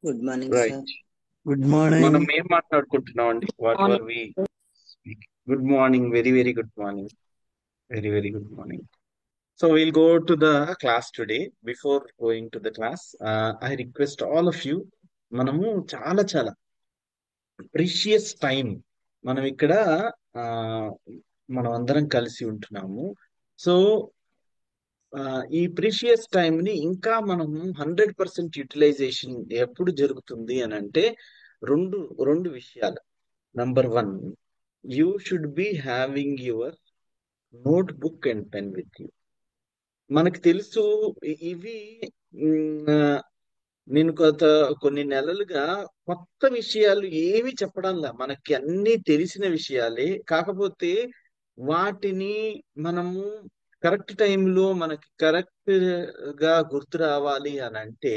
Good morning sir. Right. Good మనం morning. ఏం మాట్లాడుకుంటున్నాం అండి? Whatever we speak? Good morning. Very very good morning. Very very good morning. So we'll go to the class today. Before going to the class, I request all of you, మనము చాలా చాలా precious time మనం ఇక్కడ ఆ, మనం అందరం కలిసి ఉంటున్నాము. సో ఈ ప్రీషియస్ టైం ని ఇంకా మనము 100% యూటిలైజేషన్ ఎప్పుడు జరుగుతుంది అని అంటే రెండు రెండు విషయాలు. Number one, you should be having your note book and pen with you. మనకు తెలుసు ఇవి మ్, ఆ, నేను కొన్ని నెలలుగా కొత్త విషయాలు ఏమి చెప్పడంలా, మనకి అన్ని తెలిసిన విషయాలే. కాకపోతే వాటిని మనము కరెక్ట్ టైంలో మనకి కరెక్ట్ గా గుర్తు రావాలి అని అంటే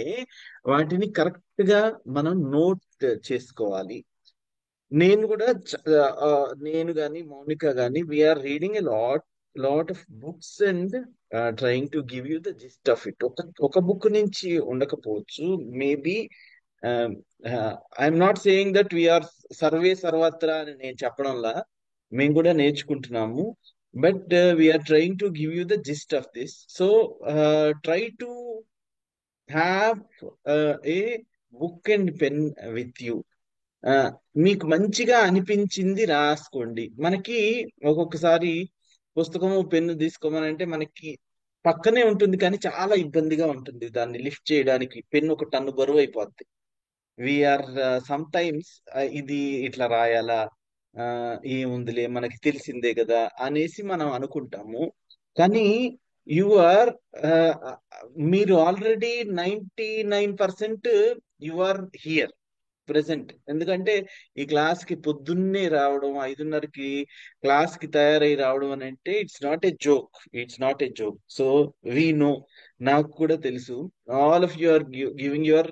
వాటిని కరెక్ట్ గా మనం నోట్ చేసుకోవాలి. నేను కూడా నేను గాని మౌనిక గాని we're reading a lot of books and trying to give you the gist of it. ఒక బుక్ నుంచి ఉండకపోవచ్చు, maybe. I'm not saying that we're సర్వే సర్వత్రా అని నేను చెప్పడంలా, మేము కూడా నేర్చుకుంటున్నాము. But we're trying to give you the gist of this. So try to have a book and pen with you. ఆ, మీకు మంచిగా అనిపించింది రాసుకోండి. మనకి ఒక్కొక్కసారి పుస్తకము పెన్ను తీసుకోమని అంటే మనకి పక్కనే ఉంటుంది, కానీ చాలా ఇబ్బందిగా ఉంటుంది దాన్ని లిఫ్ట్ చేయడానికి. పెన్ను ఒక టన్ను బరువు అయిపోద్ది. వీఆర్ సమ్ టైమ్స్ ఇది ఇట్లా రాయాలా, ఆ, ఏముందిలే మనకి తెలిసిందే కదా అనేసి మనం అనుకుంటాము. కానీ యు ఆర్ మీరు already 99% you are here present. ఎందుకంటే ఈ క్లాస్ కి పొద్దున్నే రావడం, 5:30కి క్లాస్ కి తయారై రావడం అని అంటే it's not a joke. It's not a joke. So we know, నాకు కూడా తెలుసు, all of you are giving your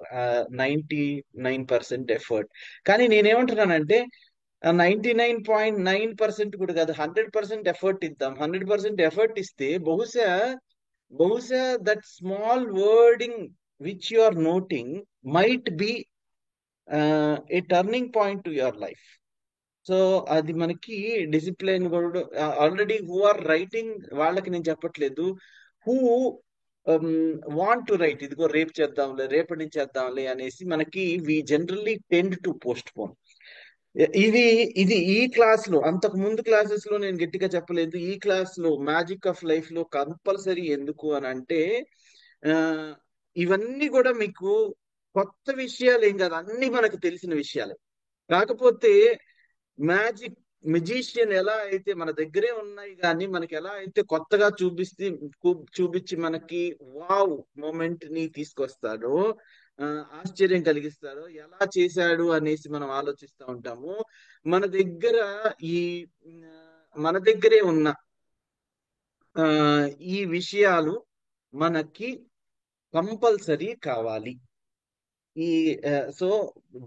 99% effort. కానీ నేనేమంటున్నానంటే 99.9% కూడా కాదు, 100% ఎఫర్ట్ ఇద్దాం. 100% ఎఫర్ట్ ఇస్తే బహుశా బహుశా that small wording which you are noting might be a turning point to your life. So అది మనకి డిసిప్లిన్ కూడా. ఆల్రెడీ హూ ఆర్ రైటింగ్ వాళ్ళకి నేను చెప్పట్లేదు, హూ వాంట్ టు రైట్, ఇదిగో రేపు చేద్దాంలే, రేపటి నుంచి చేద్దాంలే అనేసి మనకి we generally tend to postpone. ఇది ఇది ఈ క్లాస్ లో, అంతకు ముందు క్లాసెస్ లో నేను గట్టిగా చెప్పలేదు. ఈ క్లాస్ లో మ్యాజిక్ ఆఫ్ లైఫ్ లో కంపల్సరీ. ఎందుకు అని అంటే ఆ, ఇవన్నీ కూడా మీకు కొత్త విషయాలు ఏం కాదు, అన్ని మనకు తెలిసిన విషయాలే. కాకపోతే మ్యాజిక్ మెజిషియన్ ఎలా అయితే మన దగ్గరే ఉన్నాయి, కానీ మనకి ఎలా అయితే కొత్తగా చూపించి మనకి వావ్ మూమెంట్ ని తీసుకొస్తాడో, ఆ, ఆశ్చర్యం కలిగిస్తాడో, ఎలా చేశాడు అనేసి మనం ఆలోచిస్తూ ఉంటాము. మన దగ్గర ఈ ఆ, మన దగ్గరే ఉన్న ఆ, ఈ విషయాలు మనకి కంపల్సరీ కావాలి. ఈ సో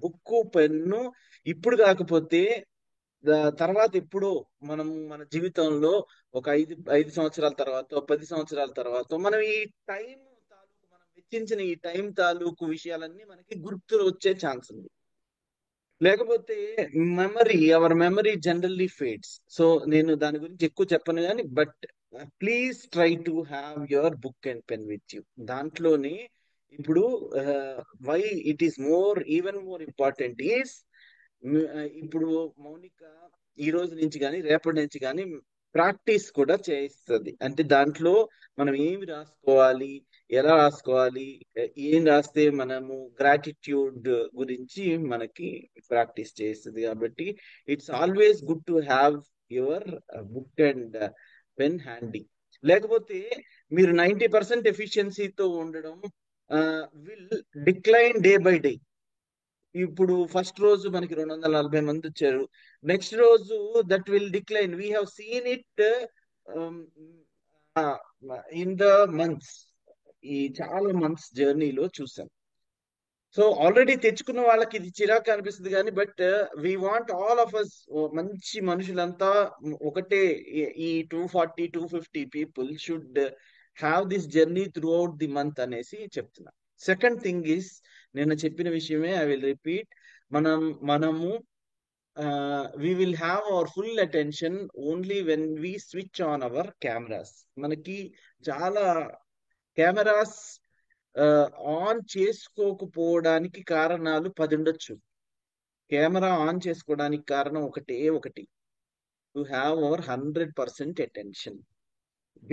బుక్ పెన్ను ఇప్పుడు కాకపోతే తర్వాత ఎప్పుడో మనం మన జీవితంలో ఒక ఐదు ఐదు సంవత్సరాల తర్వాత, 10 సంవత్సరాల తర్వాత మనం ఈ టైం తాలూకు, మనం వెచ్చించిన ఈ టైం తాలూకు విషయాలన్నీ మనకి గుర్తు వచ్చే ఛాన్స్ ఉంది. లేకపోతే our memory generally fades. So నేను దాని గురించి ఎక్కువ చెప్పను కానీ, but please try to have your book and pen with you. దాంట్లోనే ఇప్పుడు why it is more, even more important is, ఇప్పుడు మౌనిక ఈ రోజు నుంచి కానీ రేపటి నుంచి కానీ ప్రాక్టీస్ కూడా చేయిస్తుంది. అంటే దాంట్లో మనం ఏమి రాసుకోవాలి, ఎలా రాసుకోవాలి, ఏం రాస్తే మనము గ్రాటిట్యూడ్ గురించి మనకి ప్రాక్టీస్ చేస్తుంది. కాబట్టి it's always good to have your book and pen handy. లేకపోతే మీరు 90% ఎఫిషియన్సీతో ఉండడం will decline day by day. ఇప్పుడు ఫస్ట్ రోజు మనకి 240 మంది వచ్చారు, నెక్స్ట్ రోజు that will decline. We have seen it in the months, ఈ చాలా మంత్స్ జర్నీలో చూసాం. సో ఆల్రెడీ తెచ్చుకున్న వాళ్ళకి ఇది చిరాకు అనిపిస్తుంది కానీ, but we want all of us, మంచి మనుషులంతా ఒకటే, ఈ 240 250 people should have this journey throughout the month అనేసి చెప్తున్నా. సెకండ్ థింగ్ ఈస్, నేను చెప్పిన విషయమే ఐ విల్ రిపీట్. మనము we will have our full attention only when we switch on our cameras. మనకి చాలా కెమెరాస్ ఆన్ చేసుకోకపోవడానికి కారణాలు 10 ఉండొచ్చు. కెమెరా ఆన్ చేసుకోవడానికి కారణం ఒకటే ఒకటి, to have our 100% attention.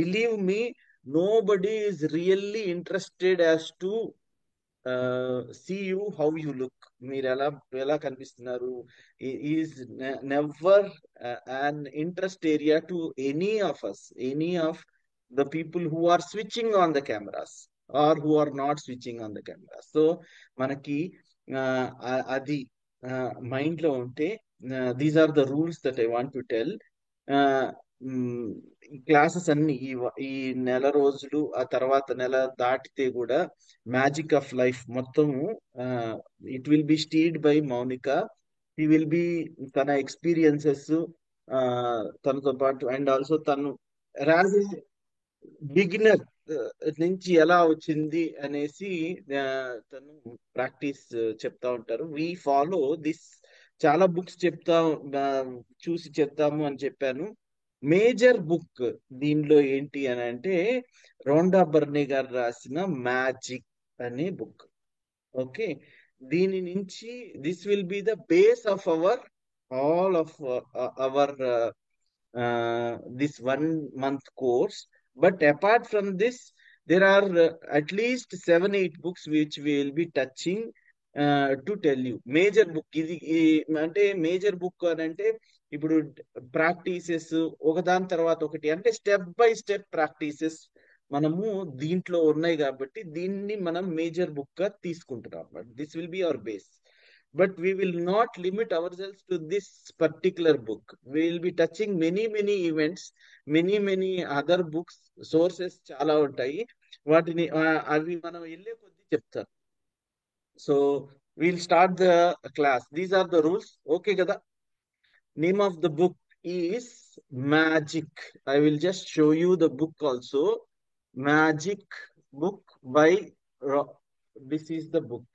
Believe me, nobody is really interested as to see you how you look. మీరు ఎలా ఎలా కనిపిస్తున్నారు is never an interest area to any of us, any of the people who are switching on the cameras or who are not switching on the cameras. So మనకి అది mind లో ఉంటే, these are the rules that I want to tell. ఈ classes అన్ని ఈ నెల రోజులు, ఆ తర్వాత నెల దాటితే కూడా మ్యాజిక్ ఆఫ్ లైఫ్ మొత్తము it will be steered by Mounika. He will be తన ఎక్స్పీరియన్సెస్ తనతో పాటు, అండ్ ఆల్సో తను రాజ్ బిగినర్ నుంచి ఎలా వచ్చింది అనేసి తను ప్రాక్టీస్ చెప్తా ఉంటారు. We follow this. చాలా బుక్స్ చూసి చెప్తాము అని చెప్పాను. మేజర్ బుక్ దీనిలో ఏంటి అని అంటే రోండా బర్నీ గారు రాసిన మ్యాజిక్ అనే బుక్. ఓకే, దీని నుంచి this will be the base of our all of our this 1 month course. But apart from this, there are at least 7-8 books which we will be touching to tell you. Major book ఇది అంటే major book అని అంటే ఇప్పుడు practices ఒకదాని తర్వాత ఒకటి, అంటే step by step practices మనము దీంట్లో ఉన్నాయి కాబట్టి దీన్ని మనం మేజర్ బుక్ గా తీసుకుంటున్నాం. This will be our base. But we will not limit ourselves to this particular book. We will be touching many events, many other books. Sources చాలా ఉంటాయి, వాటిని అవి మనం వెళ్ళే కొద్దీ చెప్తారు. So we'll start the class. These are the rules. Okay కదా? Name of the book is Magic. I will just show you the book also. Magic book by this is the book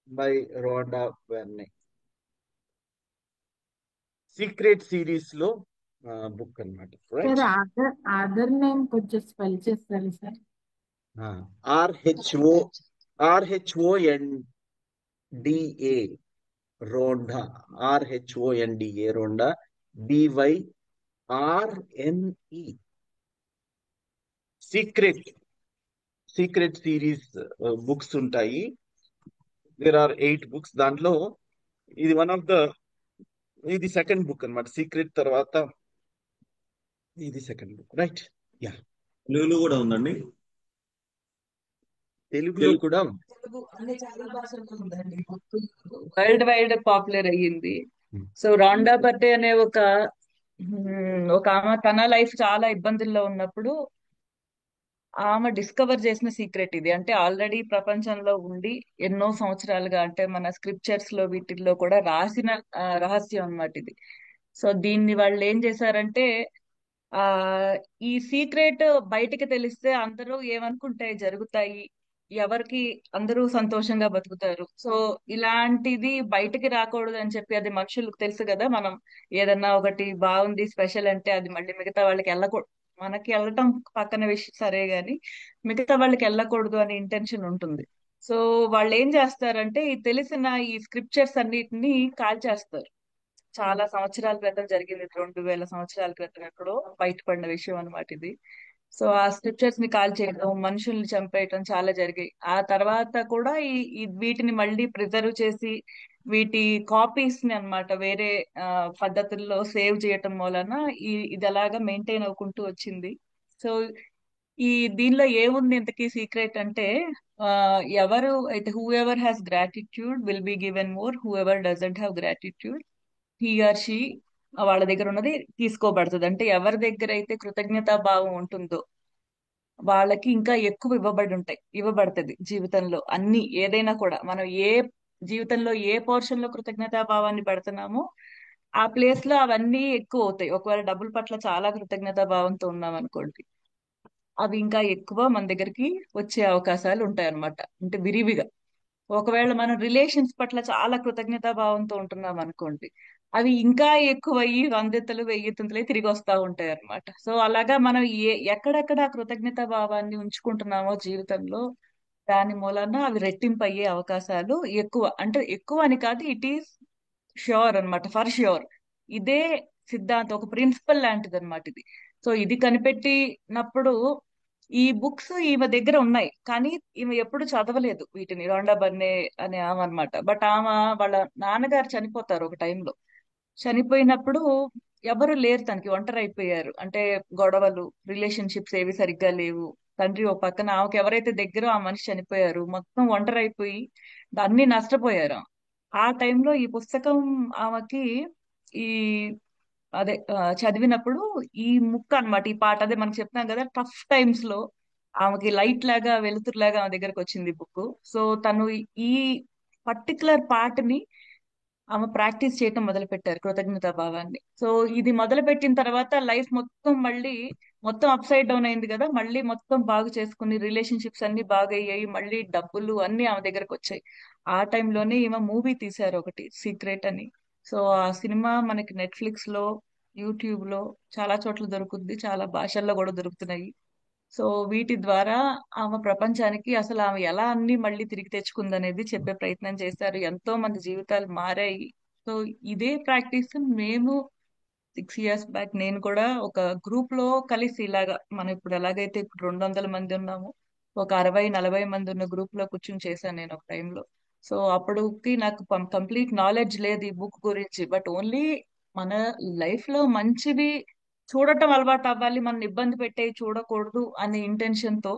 by Rhonda Byrne. Secret series లో book అన్నమాట. Right. Sir author name కొంచెం spell చేస్తారు sir. RHONDA Rhonda, RHONDA Rhonda, BYRNE. Secret series books ఉంటాయి. There are 8 books. దాంట్లో ఇది ఇది second book అన్నమాట. Secret తర్వాత ఇది సెకండ్ బుక్. రైట్. యా, తెలుగులో కూడా ఉందండి. తెలుగులో కూడా వరల్డ్ వైడ్ పాపులర్ అయ్యింది. సో రాండా బర్డే అనే ఒక ఆమె తన లైఫ్ చాలా ఇబ్బందుల్లో ఉన్నప్పుడు ఆమె డిస్కవర్ చేసిన సీక్రెట్ ఇది. అంటే ఆల్రెడీ ప్రపంచంలో ఉండి ఎన్నో సంవత్సరాలుగా, అంటే మన స్క్రిప్చర్స్ లో వీటిల్లో కూడా రాసిన రహస్యం అన్నమాట ఇది. సో దీన్ని వాళ్ళు ఏం చేశారంటే, ఆ ఈ సీక్రెట్ బయటికి తెలిస్తే అందరూ ఏమనుకుంటాయి జరుగుతాయి, ఎవరికి అందరూ సంతోషంగా బతుకుతారు. సో ఇలాంటిది బయటికి రాకూడదు అని చెప్పి, అది మనుషులకు తెలుసు కదా, మనం ఏదన్నా ఒకటి బాగుంది స్పెషల్ అంటే అది మళ్ళీ మిగతా వాళ్ళకి వెళ్ళకూడదు. మనకి వెళ్ళటం పక్కన విషయం సరే గాని, మిగతా వాళ్ళకి వెళ్ళకూడదు అనే ఇంటెన్షన్ ఉంటుంది. సో వాళ్ళు ఏం చేస్తారంటే, ఈ తెలిసిన ఈ స్క్రిప్చర్స్ అన్నిటిని కాల్చేస్తారు. చాలా సంవత్సరాల క్రితం జరిగింది, 2000 సంవత్సరాల క్రితం ఎక్కడో బయటపడిన విషయం అన్నమాట ఇది. సో ఆ స్క్రిప్చర్స్ ని కాల్ చేయడం, మనుషుల్ని చంపేయటం చాలా జరిగాయి. ఆ తర్వాత కూడా వీటిని మళ్ళీ ప్రిజర్వ్ చేసి వీటి కాపీస్ ని అన్నమాట వేరే పద్ధతుల్లో సేవ్ చేయటం వలన ఇది అలాగా మెయింటైన్ అవ్వుకుంటూ వచ్చింది. సో దీనిలో ఏముంది ఇంతకీ సీక్రెట్ అంటే, ఎవరు అయితే who ever has gratitude will be given more, who ever doesn't have gratitude he or she వాళ్ళ దగ్గర ఉన్నది తీసుకోబడుతుంది. అంటే ఎవరి దగ్గర అయితే కృతజ్ఞతా భావం ఉంటుందో వాళ్ళకి ఇంకా ఎక్కువ ఇవ్వబడుతుంది జీవితంలో. అన్ని ఏదైనా కూడా మనం జీవితంలో ఏ పోర్షన్ లో కృతజ్ఞతా భావాన్ని పెడుతున్నామో ఆ ప్లేస్ లో అవన్నీ ఎక్కువ అవుతాయి. ఒకవేళ డబ్బుల పట్ల చాలా కృతజ్ఞతా భావంతో ఉన్నాం అనుకోండి, అవి ఇంకా ఎక్కువ మన దగ్గరికి వచ్చే అవకాశాలు ఉంటాయి అన్నమాట. అంటే విరివిగా. ఒకవేళ మనం రిలేషన్స్ పట్ల చాలా కృతజ్ఞతా భావంతో ఉంటున్నాం అనుకోండి, అవి ఇంకా ఎక్కువయ్యి వందెత్తలు వెయ్యెత్తులై తిరిగి వస్తా ఉంటాయి అన్నమాట. సో అలాగా మనం ఎక్కడెక్కడ ఆ కృతజ్ఞతా భావాన్ని ఉంచుకుంటున్నామో జీవితంలో, దాని మూలన అవి రెట్టింపు అయ్యే అవకాశాలు ఎక్కువ. అంటే ఎక్కువ అని కాదు, ఇట్ ఈస్ ష్యూర్ అన్నమాట, ఫర్ ష్యూర్. ఇదే సిద్ధాంతం, ఒక ప్రిన్సిపల్ లాంటిది అనమాట ఇది. సో ఇది కనిపెట్టినప్పుడు ఈ బుక్స్ ఈమె దగ్గర ఉన్నాయి, కానీ ఈమె ఎప్పుడు చదవలేదు వీటిని. రొండా బర్నే అనే ఆమె అనమాట. బట్ ఆమె వాళ్ళ నాన్నగారు చనిపోతారు ఒక టైంలో. చనిపోయినప్పుడు ఎవరు లేరు తనకి, ఒంటరి అయిపోయారు. అంటే గొడవలు, రిలేషన్షిప్స్ ఏవి సరిగ్గా లేవు. తండ్రి ఒక పక్కన, ఆమెకి ఎవరైతే దగ్గరో ఆ మనిషి చనిపోయారు, మొత్తం ఒంటరి అయిపోయి అన్ని నష్టపోయారు. ఆ టైంలో ఈ పుస్తకం ఆమెకి ఈ చదివినప్పుడు ఈ ముక్క అన్నమాట, ఈ పాట, అదే మనకి చెప్తాం కదా, టఫ్ టైమ్స్ లో ఆమెకి లైట్ లాగా, వెలుతురులాగా ఆమె దగ్గరకు వచ్చింది బుక్. సో తను ఈ పర్టికులర్ పాటని ఆమె ప్రాక్టీస్ చేయటం మొదలు పెట్టారు, కృతజ్ఞతా భావాన్ని. సో ఇది మొదలు పెట్టిన తర్వాత లైఫ్ మొత్తం మళ్ళీ, మొత్తం అప్ సైడ్ డౌన్ అయింది కదా, మళ్ళీ మొత్తం బాగు చేసుకుని రిలేషన్షిప్స్ అన్ని బాగా అయ్యాయి, మళ్ళీ డబ్బులు అన్ని ఆమె దగ్గరకు వచ్చాయి. ఆ టైంలోనే ఈమె మూవీ తీశారు ఒకటి, సీక్రెట్ అని. సో ఆ సినిమా మనకి నెట్ఫ్లిక్స్ లో, యూట్యూబ్ లో చాలా చోట్ల దొరుకుద్ది, చాలా భాషల్లో కూడా దొరుకుతున్నాయి. సో వీటి ద్వారా ఆమె ప్రపంచానికి అసలు ఆమె ఎలా అన్ని మళ్ళీ తిరిగి తెచ్చుకుందనేది చెప్పే ప్రయత్నం చేశారు. ఎంతో మంది జీవితాలు మారాయి. సో ఇదే ప్రాక్టీస్ మేము 6 ఇయర్స్ బ్యాక్ నేను కూడా ఒక గ్రూప్ లో కలిసి, ఇలాగా మనం ఇప్పుడు ఎలాగైతే ఇప్పుడు 200 మంది ఉన్నాము, ఒక 60-40 మంది ఉన్న గ్రూప్ లో కూర్చుని చేశాను నేను ఒక టైంలో. సో అప్పటికి నాకు కంప్లీట్ నాలెడ్జ్ లేదు ఈ బుక్ గురించి. బట్ ఓన్లీ మన లైఫ్ లో మంచివి చూడటం అలవాటు అవ్వాలి, మనం ఇబ్బంది పెట్టేవి చూడకూడదు అనే ఇంటెన్షన్ తో,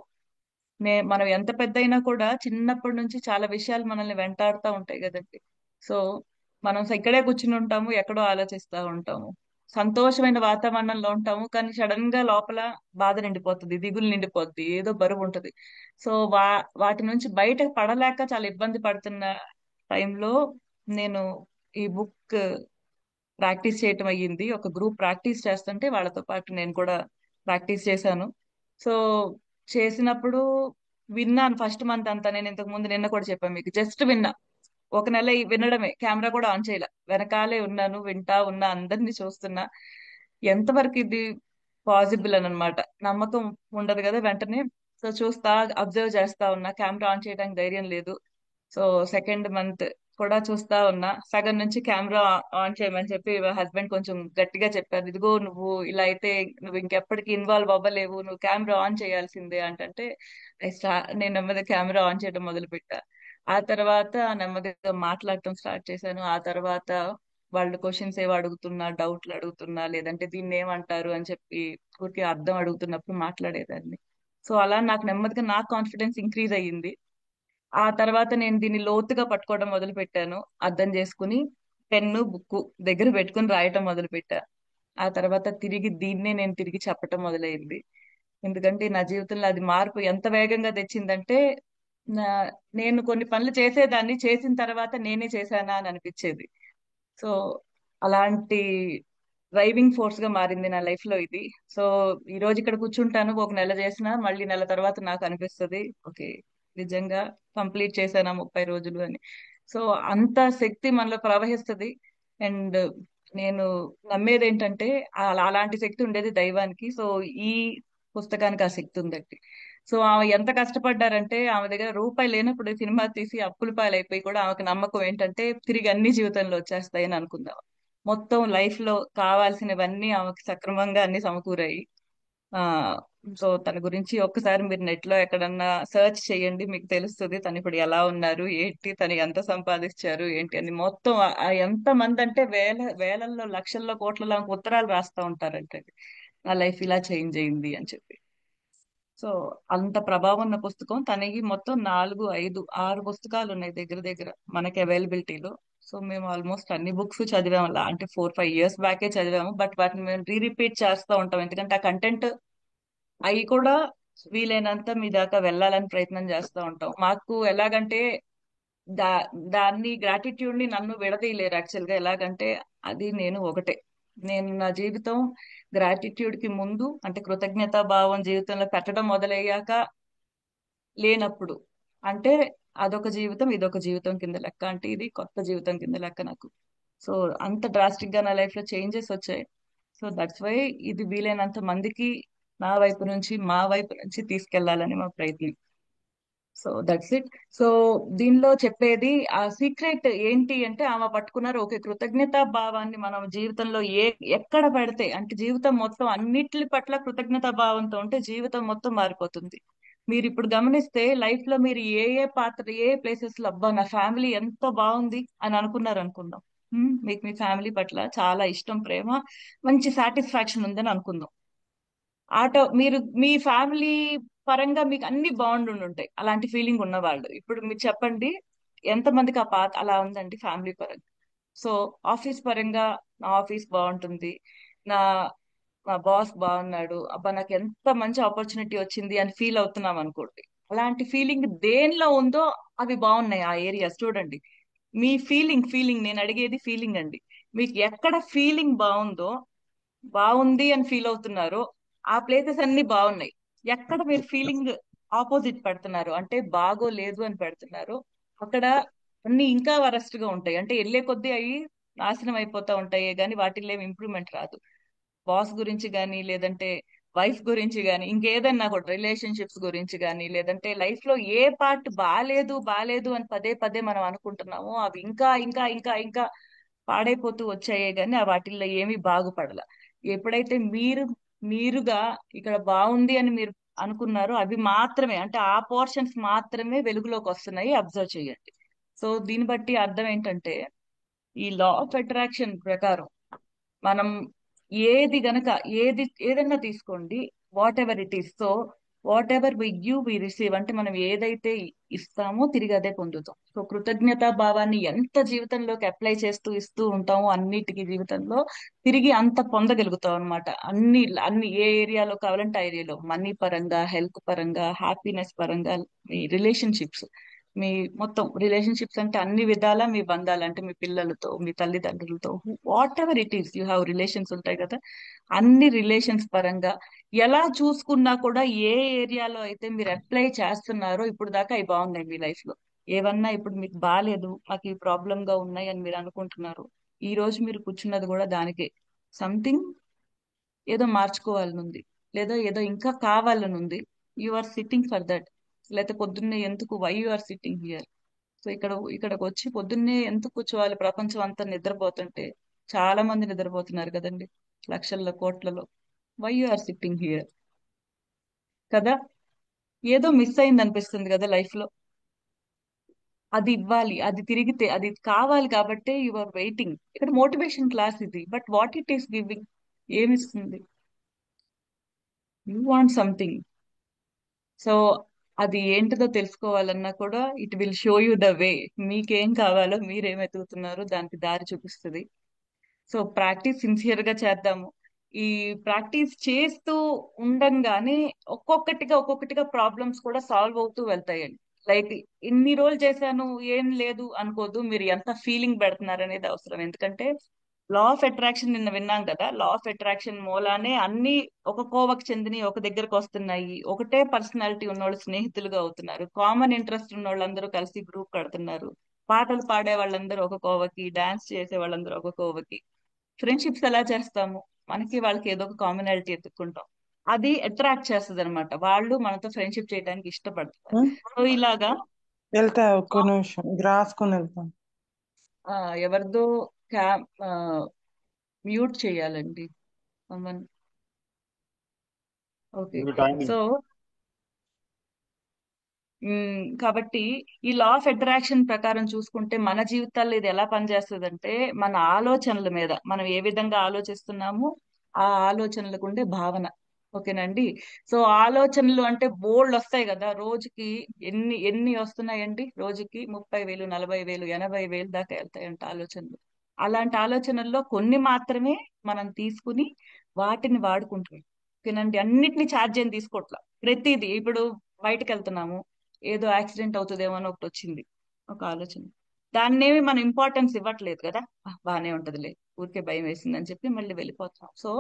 మనం ఎంత పెద్ద అయినా కూడా చిన్నప్పటి నుంచి చాలా విషయాలు మనల్ని వెంటాడుతూ ఉంటాయి కదండి. సో మనం ఇక్కడే కూర్చుని ఉంటాము, ఎక్కడో ఆలోచిస్తూ ఉంటాము, సంతోషమైన వాతావరణంలో ఉంటాము, కానీ సడన్ గా లోపల బాధ నిండిపోతుంది, దిగులు నిండిపోద్ది, ఏదో బరువు ఉంటది. సో వాటి నుంచి బయటకు పడలేక చాలా ఇబ్బంది పడుతున్న టైంలో నేను ఈ బుక్ ప్రాక్టీస్ చేయటం అయ్యింది. ఒక గ్రూప్ ప్రాక్టీస్ చేస్తుంటే వాళ్ళతో పాటు నేను కూడా ప్రాక్టీస్ చేశాను. సో చేసినప్పుడు విన్నాను ఫస్ట్ మంత్ అంతా. నేను ఇంతకు ముందు నిన్న కూడా చెప్పాను మీకు, జస్ట్ విన్నా. ఒక నెల వినడమే, కెమెరా కూడా ఆన్ చేయలే, వెనకాలే ఉన్నాను, వింటా ఉన్నా, అందరినీ చూస్తున్నా. ఎంతవరకు ఇది పాసిబుల్ అని అనమాట, నమ్మకం ఉండదు కదా వెంటనే. సో చూస్తా, అబ్జర్వ్ చేస్తా ఉన్నా, కెమెరా ఆన్ చేయడానికి ధైర్యం లేదు. సో సెకండ్ మంత్ కూడా చూస్తా ఉన్నా. సగం నుంచి కెమెరా ఆన్ చేయమని చెప్పి హస్బెండ్ కొంచెం గట్టిగా చెప్పారు, ఇదిగో నువ్వు ఇలా అయితే నువ్వు ఇంకెప్పటికీ ఇన్వాల్వ్ అవ్వలేవు, నువ్వు కెమెరా ఆన్ చేయాల్సిందే అంటే నేను నెమ్మదిగా కెమెరా ఆన్ చేయడం మొదలు పెట్టా. ఆ తర్వాత నెమ్మదిగా మాట్లాడటం స్టార్ట్ చేశాను. ఆ తర్వాత వాళ్ళు క్వశ్చన్స్ ఏవో అడుగుతున్నా, డౌట్లు అడుగుతున్నా, లేదంటే దీన్ని ఏమంటారు అని చెప్పి ఊరికి అర్థం అడుగుతున్నప్పుడు మాట్లాడేదాన్ని. సో అలా నాకు నెమ్మదిగా నా కాన్ఫిడెన్స్ ఇంక్రీజ్ అయ్యింది. ఆ తర్వాత నేను దీన్ని లోతుగా పట్టుకోవడం మొదలు పెట్టాను. అర్థం చేసుకుని పెన్ను బుక్ దగ్గర పెట్టుకుని రాయటం మొదలు పెట్టా. ఆ తర్వాత తిరిగి దీన్నే నేను తిరిగి చెప్పటం మొదలైంది. ఎందుకంటే నా జీవితంలో అది మార్పు ఎంత వేగంగా తెచ్చిందంటే, నా నేను కొన్ని పనులు చేసేదాన్ని, చేసిన తర్వాత నేనే చేశానా అని అనిపించేది. సో అలాంటి డ్రైవింగ్ ఫోర్స్ గా మారింది నా లైఫ్ లో ఇది. సో ఈ రోజు ఇక్కడ కూర్చుంటాను, ఒక నెల చేసినా మళ్ళీ నెల తర్వాత నాకు అనిపిస్తది, ఓకే, నిజంగా కంప్లీట్ చేశానా 30 రోజులు అని. సో అంత శక్తి మనలో ప్రవహిస్తది. అండ్ నేను నమ్మేది ఏంటంటే, అలాంటి శక్తి ఉండేది దైవానికి. సో ఈ పుస్తకానికి ఆ శక్తి ఉందండి. సో ఆమె ఎంత కష్టపడ్డారంటే, ఆమె దగ్గర రూపాయి లేనప్పుడు సినిమా తీసి అప్పుల పాలైపోయి కూడా ఆమెకు నమ్మకం ఏంటంటే తిరిగి అన్ని జీవితంలో వచ్చేస్తాయని అనుకుందాం. మొత్తం లైఫ్ లో కావాల్సినవన్నీ ఆమెకు సక్రమంగా అన్ని సమకూరాయి. ఆ సో తన గురించి ఒక్కసారి మీరు నెట్ లో ఎక్కడన్నా సర్చ్ చేయండి, మీకు తెలుస్తుంది తను ఇప్పుడు ఎలా ఉన్నారు, ఏంటి, తను ఎంత సంపాదించారు, ఏంటి అని. మొత్తం ఎంత మంది అంటే వేలల్లో, లక్షల్లో, కోట్లలో ఆమెకు ఉత్తరాలు రాస్తా ఉంటారంటే, నా లైఫ్ ఇలా చేంజ్ అయింది అని చెప్పి. సో అంత ప్రభావం ఉన్న పుస్తకం తనకి. మొత్తం 4, 5, 6 పుస్తకాలు ఉన్నాయి దగ్గర దగ్గర మనకి అవైలబిలిటీలో. సో మేము ఆల్మోస్ట్ అన్ని బుక్స్ చదివాము అలా. అంటే 4-5 ఇయర్స్ బ్యాకే చదివాము, బట్ వాటిని మేము రిపీట్ చేస్తూ ఉంటాం, ఎందుకంటే ఆ కంటెంట్ అవి కూడా వీలైనంత మీ దాకా వెళ్ళాలని ప్రయత్నం చేస్తూ ఉంటాం. మాకు ఎలాగంటే దా దాన్ని గ్రాటిట్యూడ్ ని నన్ను విడదీయలేరు యాక్చువల్ గా. ఎలాగంటే అది నేను ఒకటే. నేను నా జీవితం గ్రాటిట్యూడ్ కి ముందు అంటే కృతజ్ఞతా భావం జీవితంలో పెట్టడం మొదలయ్యాక లేనప్పుడు అంటే అదొక జీవితం ఇదొక జీవితం కింద లెక్క, అంటే ఇది కొత్త జీవితం కింద లెక్క నాకు. సో అంత డ్రాస్టిక్ గా నా లైఫ్ లో చేంజెస్ వచ్చాయి. సో దట్స్ వై ఇది వీలైనంత మందికి నా వైపు నుంచి మా వైపు నుంచి తీసుకెళ్లాలని మా ప్రయత్నం. So that's it. సో దీనిలో చెప్పేది ఆ సీక్రెట్ ఏంటి అంటే ఆమె పట్టుకున్నారు. ఓకే, కృతజ్ఞతా భావాన్ని మనం జీవితంలో ఎక్కడ పెడితే అంటే జీవితం మొత్తం అన్నిటి పట్ల కృతజ్ఞతా భావంతో ఉంటే జీవితం మొత్తం మారిపోతుంది. మీరు ఇప్పుడు గమనిస్తే లైఫ్ లో మీరు ఏ పాత్ర ఏ ప్లేసెస్ లో అబ్బా నా ఫ్యామిలీ ఎంత బాగుంది అని అనుకున్నారు అనుకుందాం. మీకు మీ ఫ్యామిలీ పట్ల చాలా ఇష్టం, ప్రేమ, మంచి సాటిస్ఫాక్షన్ ఉందని అనుకుందాం. ఆటో మీరు మీ ఫ్యామిలీ పరంగా మీకు అన్ని బాగుండి ఉంటాయి. అలాంటి ఫీలింగ్ ఉన్నవాళ్ళు ఇప్పుడు మీరు చెప్పండి ఎంతమందికి ఆ పాత అలా ఉందండి ఫ్యామిలీ పరంగా. సో ఆఫీస్ పరంగా నా ఆఫీస్ బాగుంటుంది, నా మా బాస్ బాగున్నాడు, అబ్బా నాకు ఎంత మంచి ఆపర్చునిటీ వచ్చింది అని ఫీల్ అవుతున్నాం అనుకోండి. అలాంటి ఫీలింగ్ దేనిలో ఉందో అవి బాగున్నాయి ఆ ఏరియాస్. చూడండి మీ ఫీలింగ్ నేను అడిగేది ఫీలింగ్ అండి. మీకు ఎక్కడ ఫీలింగ్ బాగుందో బాగుంది అని ఫీల్ అవుతున్నారు ఆ ప్లేసెస్ అన్ని బాగున్నాయి. ఎక్కడ మీరు ఫీలింగ్ ఆపోజిట్ పెడుతున్నారు అంటే బాగోలేదు అని పెడుతున్నారు అక్కడ అన్ని ఇంకా వరస్ట్ గా ఉంటాయి. అంటే వెళ్ళే కొద్దీ అవి నాశనం అయిపోతా ఉంటాయి కానీ వాటిల్లో ఏమి ఇంప్రూవ్మెంట్ రాదు. బాస్ గురించి కానీ లేదంటే వైఫ్ గురించి కానీ ఇంకేదన్నా కూడా రిలేషన్షిప్స్ గురించి కానీ లేదంటే లైఫ్ లో ఏ పార్ట్ బాలేదు బాలేదు అని పదే పదే మనం అనుకుంటున్నామో అవి ఇంకా ఇంకా ఇంకా ఇంకా పాడైపోతూ వచ్చాయే గానీ ఆ వాటిల్లో ఏమీ బాగుపడల. ఎప్పుడైతే మీరుగా ఇక్కడ బాగుంది అని మీరు అనుకున్నారో అవి మాత్రమే అంటే ఆ పోర్షన్స్ మాత్రమే వెలుగులోకి వస్తున్నాయి. అబ్జర్వ్ చేయండి. సో దీన్ని బట్టి అర్థం ఏంటంటే ఈ లా ఆఫ్ అట్రాక్షన్ ప్రకారం మనం ఏది గనక ఏదైనా తీసుకోండి, whatever it is. So whatever we give we receive అంటే మనం ఏదైతే ఇస్తామో తిరిగి అదే పొందుతాం. సో కృతజ్ఞతా భావాన్ని ఎంత జీవితంలోకి అప్లై చేస్తూ ఇస్తూ ఉంటామో అన్నిటికీ జీవితంలో తిరిగి అంత పొందగలుగుతాం అనమాట. అన్ని అన్ని ఏ ఏరియాలో కావాలంటే ఆ ఏరియాలో మనీ పరంగా, హెల్త్ పరంగా, హ్యాపీనెస్ పరంగా, మీ రిలేషన్షిప్స్, మీ మొత్తం రిలేషన్షిప్స్ అంటే అన్ని విధాలా మీ బంధాలు అంటే మీ పిల్లలతో మీ తల్లిదండ్రులతో what ever it is you have relations ఉంటాయి కదా. అన్ని రిలేషన్స్ పరంగా ఎలా చూసుకున్నా కూడా ఏ ఏరియాలో అయితే మీరు అప్లై చేస్తున్నారో ఇప్పుడు దాకా అవి బాగున్నాయి మీ లైఫ్ లో. ఏవన్నా ఇప్పుడు మీకు బాగాలేదు మాకు ఈ ప్రాబ్లం గా ఉన్నాయి అని మీరు అనుకుంటున్నారు, ఈ రోజు మీరు కూర్చున్నది కూడా దానికే. సంథింగ్ ఏదో మార్చుకోవాలని ఉంది లేదా ఏదో ఇంకా కావాలని ఉంది. You are sitting for that. లేకపోతే పొద్దున్నే ఎందుకు why you are sitting here. So ఇక్కడికి వచ్చి పొద్దున్నే ఎందుకు కూర్చోవాలి ప్రపంచం అంతా నిద్రపోతుంటే. చాలా మంది నిద్రపోతున్నారు కదండి లక్షల్లో కోట్లలో. Why you are sitting here కదా. ఏదో మిస్ అయింది అనిపిస్తుంది కదా లైఫ్ లో. అది ఇవ్వాలి, అది తిరిగితే అది కావాలి కాబట్టే యు ఆర్ వెయిటింగ్. ఇక్కడ మోటివేషన్ క్లాస్ ఇది, but what it is giving ఏమిస్తుంది. You want something. సో అది ఏంటిదో తెలుసుకోవాలన్నా కూడా it will show you the way. మీకేం కావాలో మీరేం ఎదుగుతున్నారో దానికి దారి చూపిస్తుంది. సో ప్రాక్టీస్ సిన్సియర్ గా చేద్దాము. ఈ ప్రాక్టీస్ చేస్తూ ఉండంగానే ఒక్కొక్కటిగా ప్రాబ్లమ్స్ కూడా సాల్వ్ అవుతూ వెళ్తాయండి. లైక్ ఇన్ని రోజులు చేశాను ఏం లేదు అనుకోదు. మీరు ఎంత ఫీలింగ్ పెడుతున్నారు అనేది అవసరం. ఎందుకంటే లా ఆఫ్ అట్రాక్షన్ నిన్న విన్నాం కదా, లా ఆఫ్ అట్రాక్షన్ మూలానే అన్ని ఒక కోవకు చెందిన ఒక దగ్గరకు వస్తున్నాయి. ఒకటే పర్సనాలిటీ ఉన్నోళ్ళు స్నేహితులుగా అవుతున్నారు, కామన్ ఇంట్రెస్ట్ ఉన్న వాళ్ళందరూ కలిసి గ్రూప్ కడుతున్నారు, పాటలు పాడే వాళ్ళందరూ ఒక కోవకి, డాన్స్ చేసే వాళ్ళందరూ ఒక కోవకి. ఫ్రెండ్షిప్స్ ఎలా చేస్తాము, మనకి వాళ్ళకి ఏదో ఒక కామనాలిటీ ఎత్తుక్కుంటాం. అది అట్రాక్ట్ చేస్తుంది అనమాట. వాళ్ళు మనతో ఫ్రెండ్షిప్ చేయడానికి ఇష్టపడతారు. సో ఇలాగా వెళ్తా ఒక్క నిమిషం ఇది రాసుకొని వెళ్తాను. ఎవరిదో క్యా మ్యూట్ చేయాలండి. ఓకే. సో కాబట్టి ఈ లా ఆఫ్ అట్రాక్షన్ ప్రకారం చూసుకుంటే మన జీవితాల్లో ఇది ఎలా పనిచేస్తుంది అంటే మన ఆలోచనల మీద మనం ఏ విధంగా ఆలోచిస్తున్నాము ఆ ఆలోచనలకు ఉండే భావన. ఓకేనండి. సో ఆలోచనలు అంటే బోల్డ్ వస్తాయి కదా రోజుకి. ఎన్ని ఎన్ని వస్తున్నాయండి రోజుకి? 30,000, 40,000, 80,000 దాకా వెళ్తాయంట ఆలోచనలు. అలాంటి ఆలోచనల్లో కొన్ని మాత్రమే మనం తీసుకుని వాటిని వాడుకుంటున్నాం. ఓకేనండి. అన్నిటిని ఛార్జ్ అని తీసుకోవట్లా. ప్రతిదీ ఇప్పుడు బయటకు వెళ్తున్నాము, ఏదో యాక్సిడెంట్ అవుతుందేమో అని ఒకటి వచ్చింది ఒక ఆలోచన, దాన్నేమి మనం ఇంపార్టెన్స్ ఇవ్వట్లేదు కదా. బానే ఉంటదిలే, ఊరికే భయం వేసింది అని చెప్పి మళ్ళీ వెళ్ళిపోతున్నాం. సో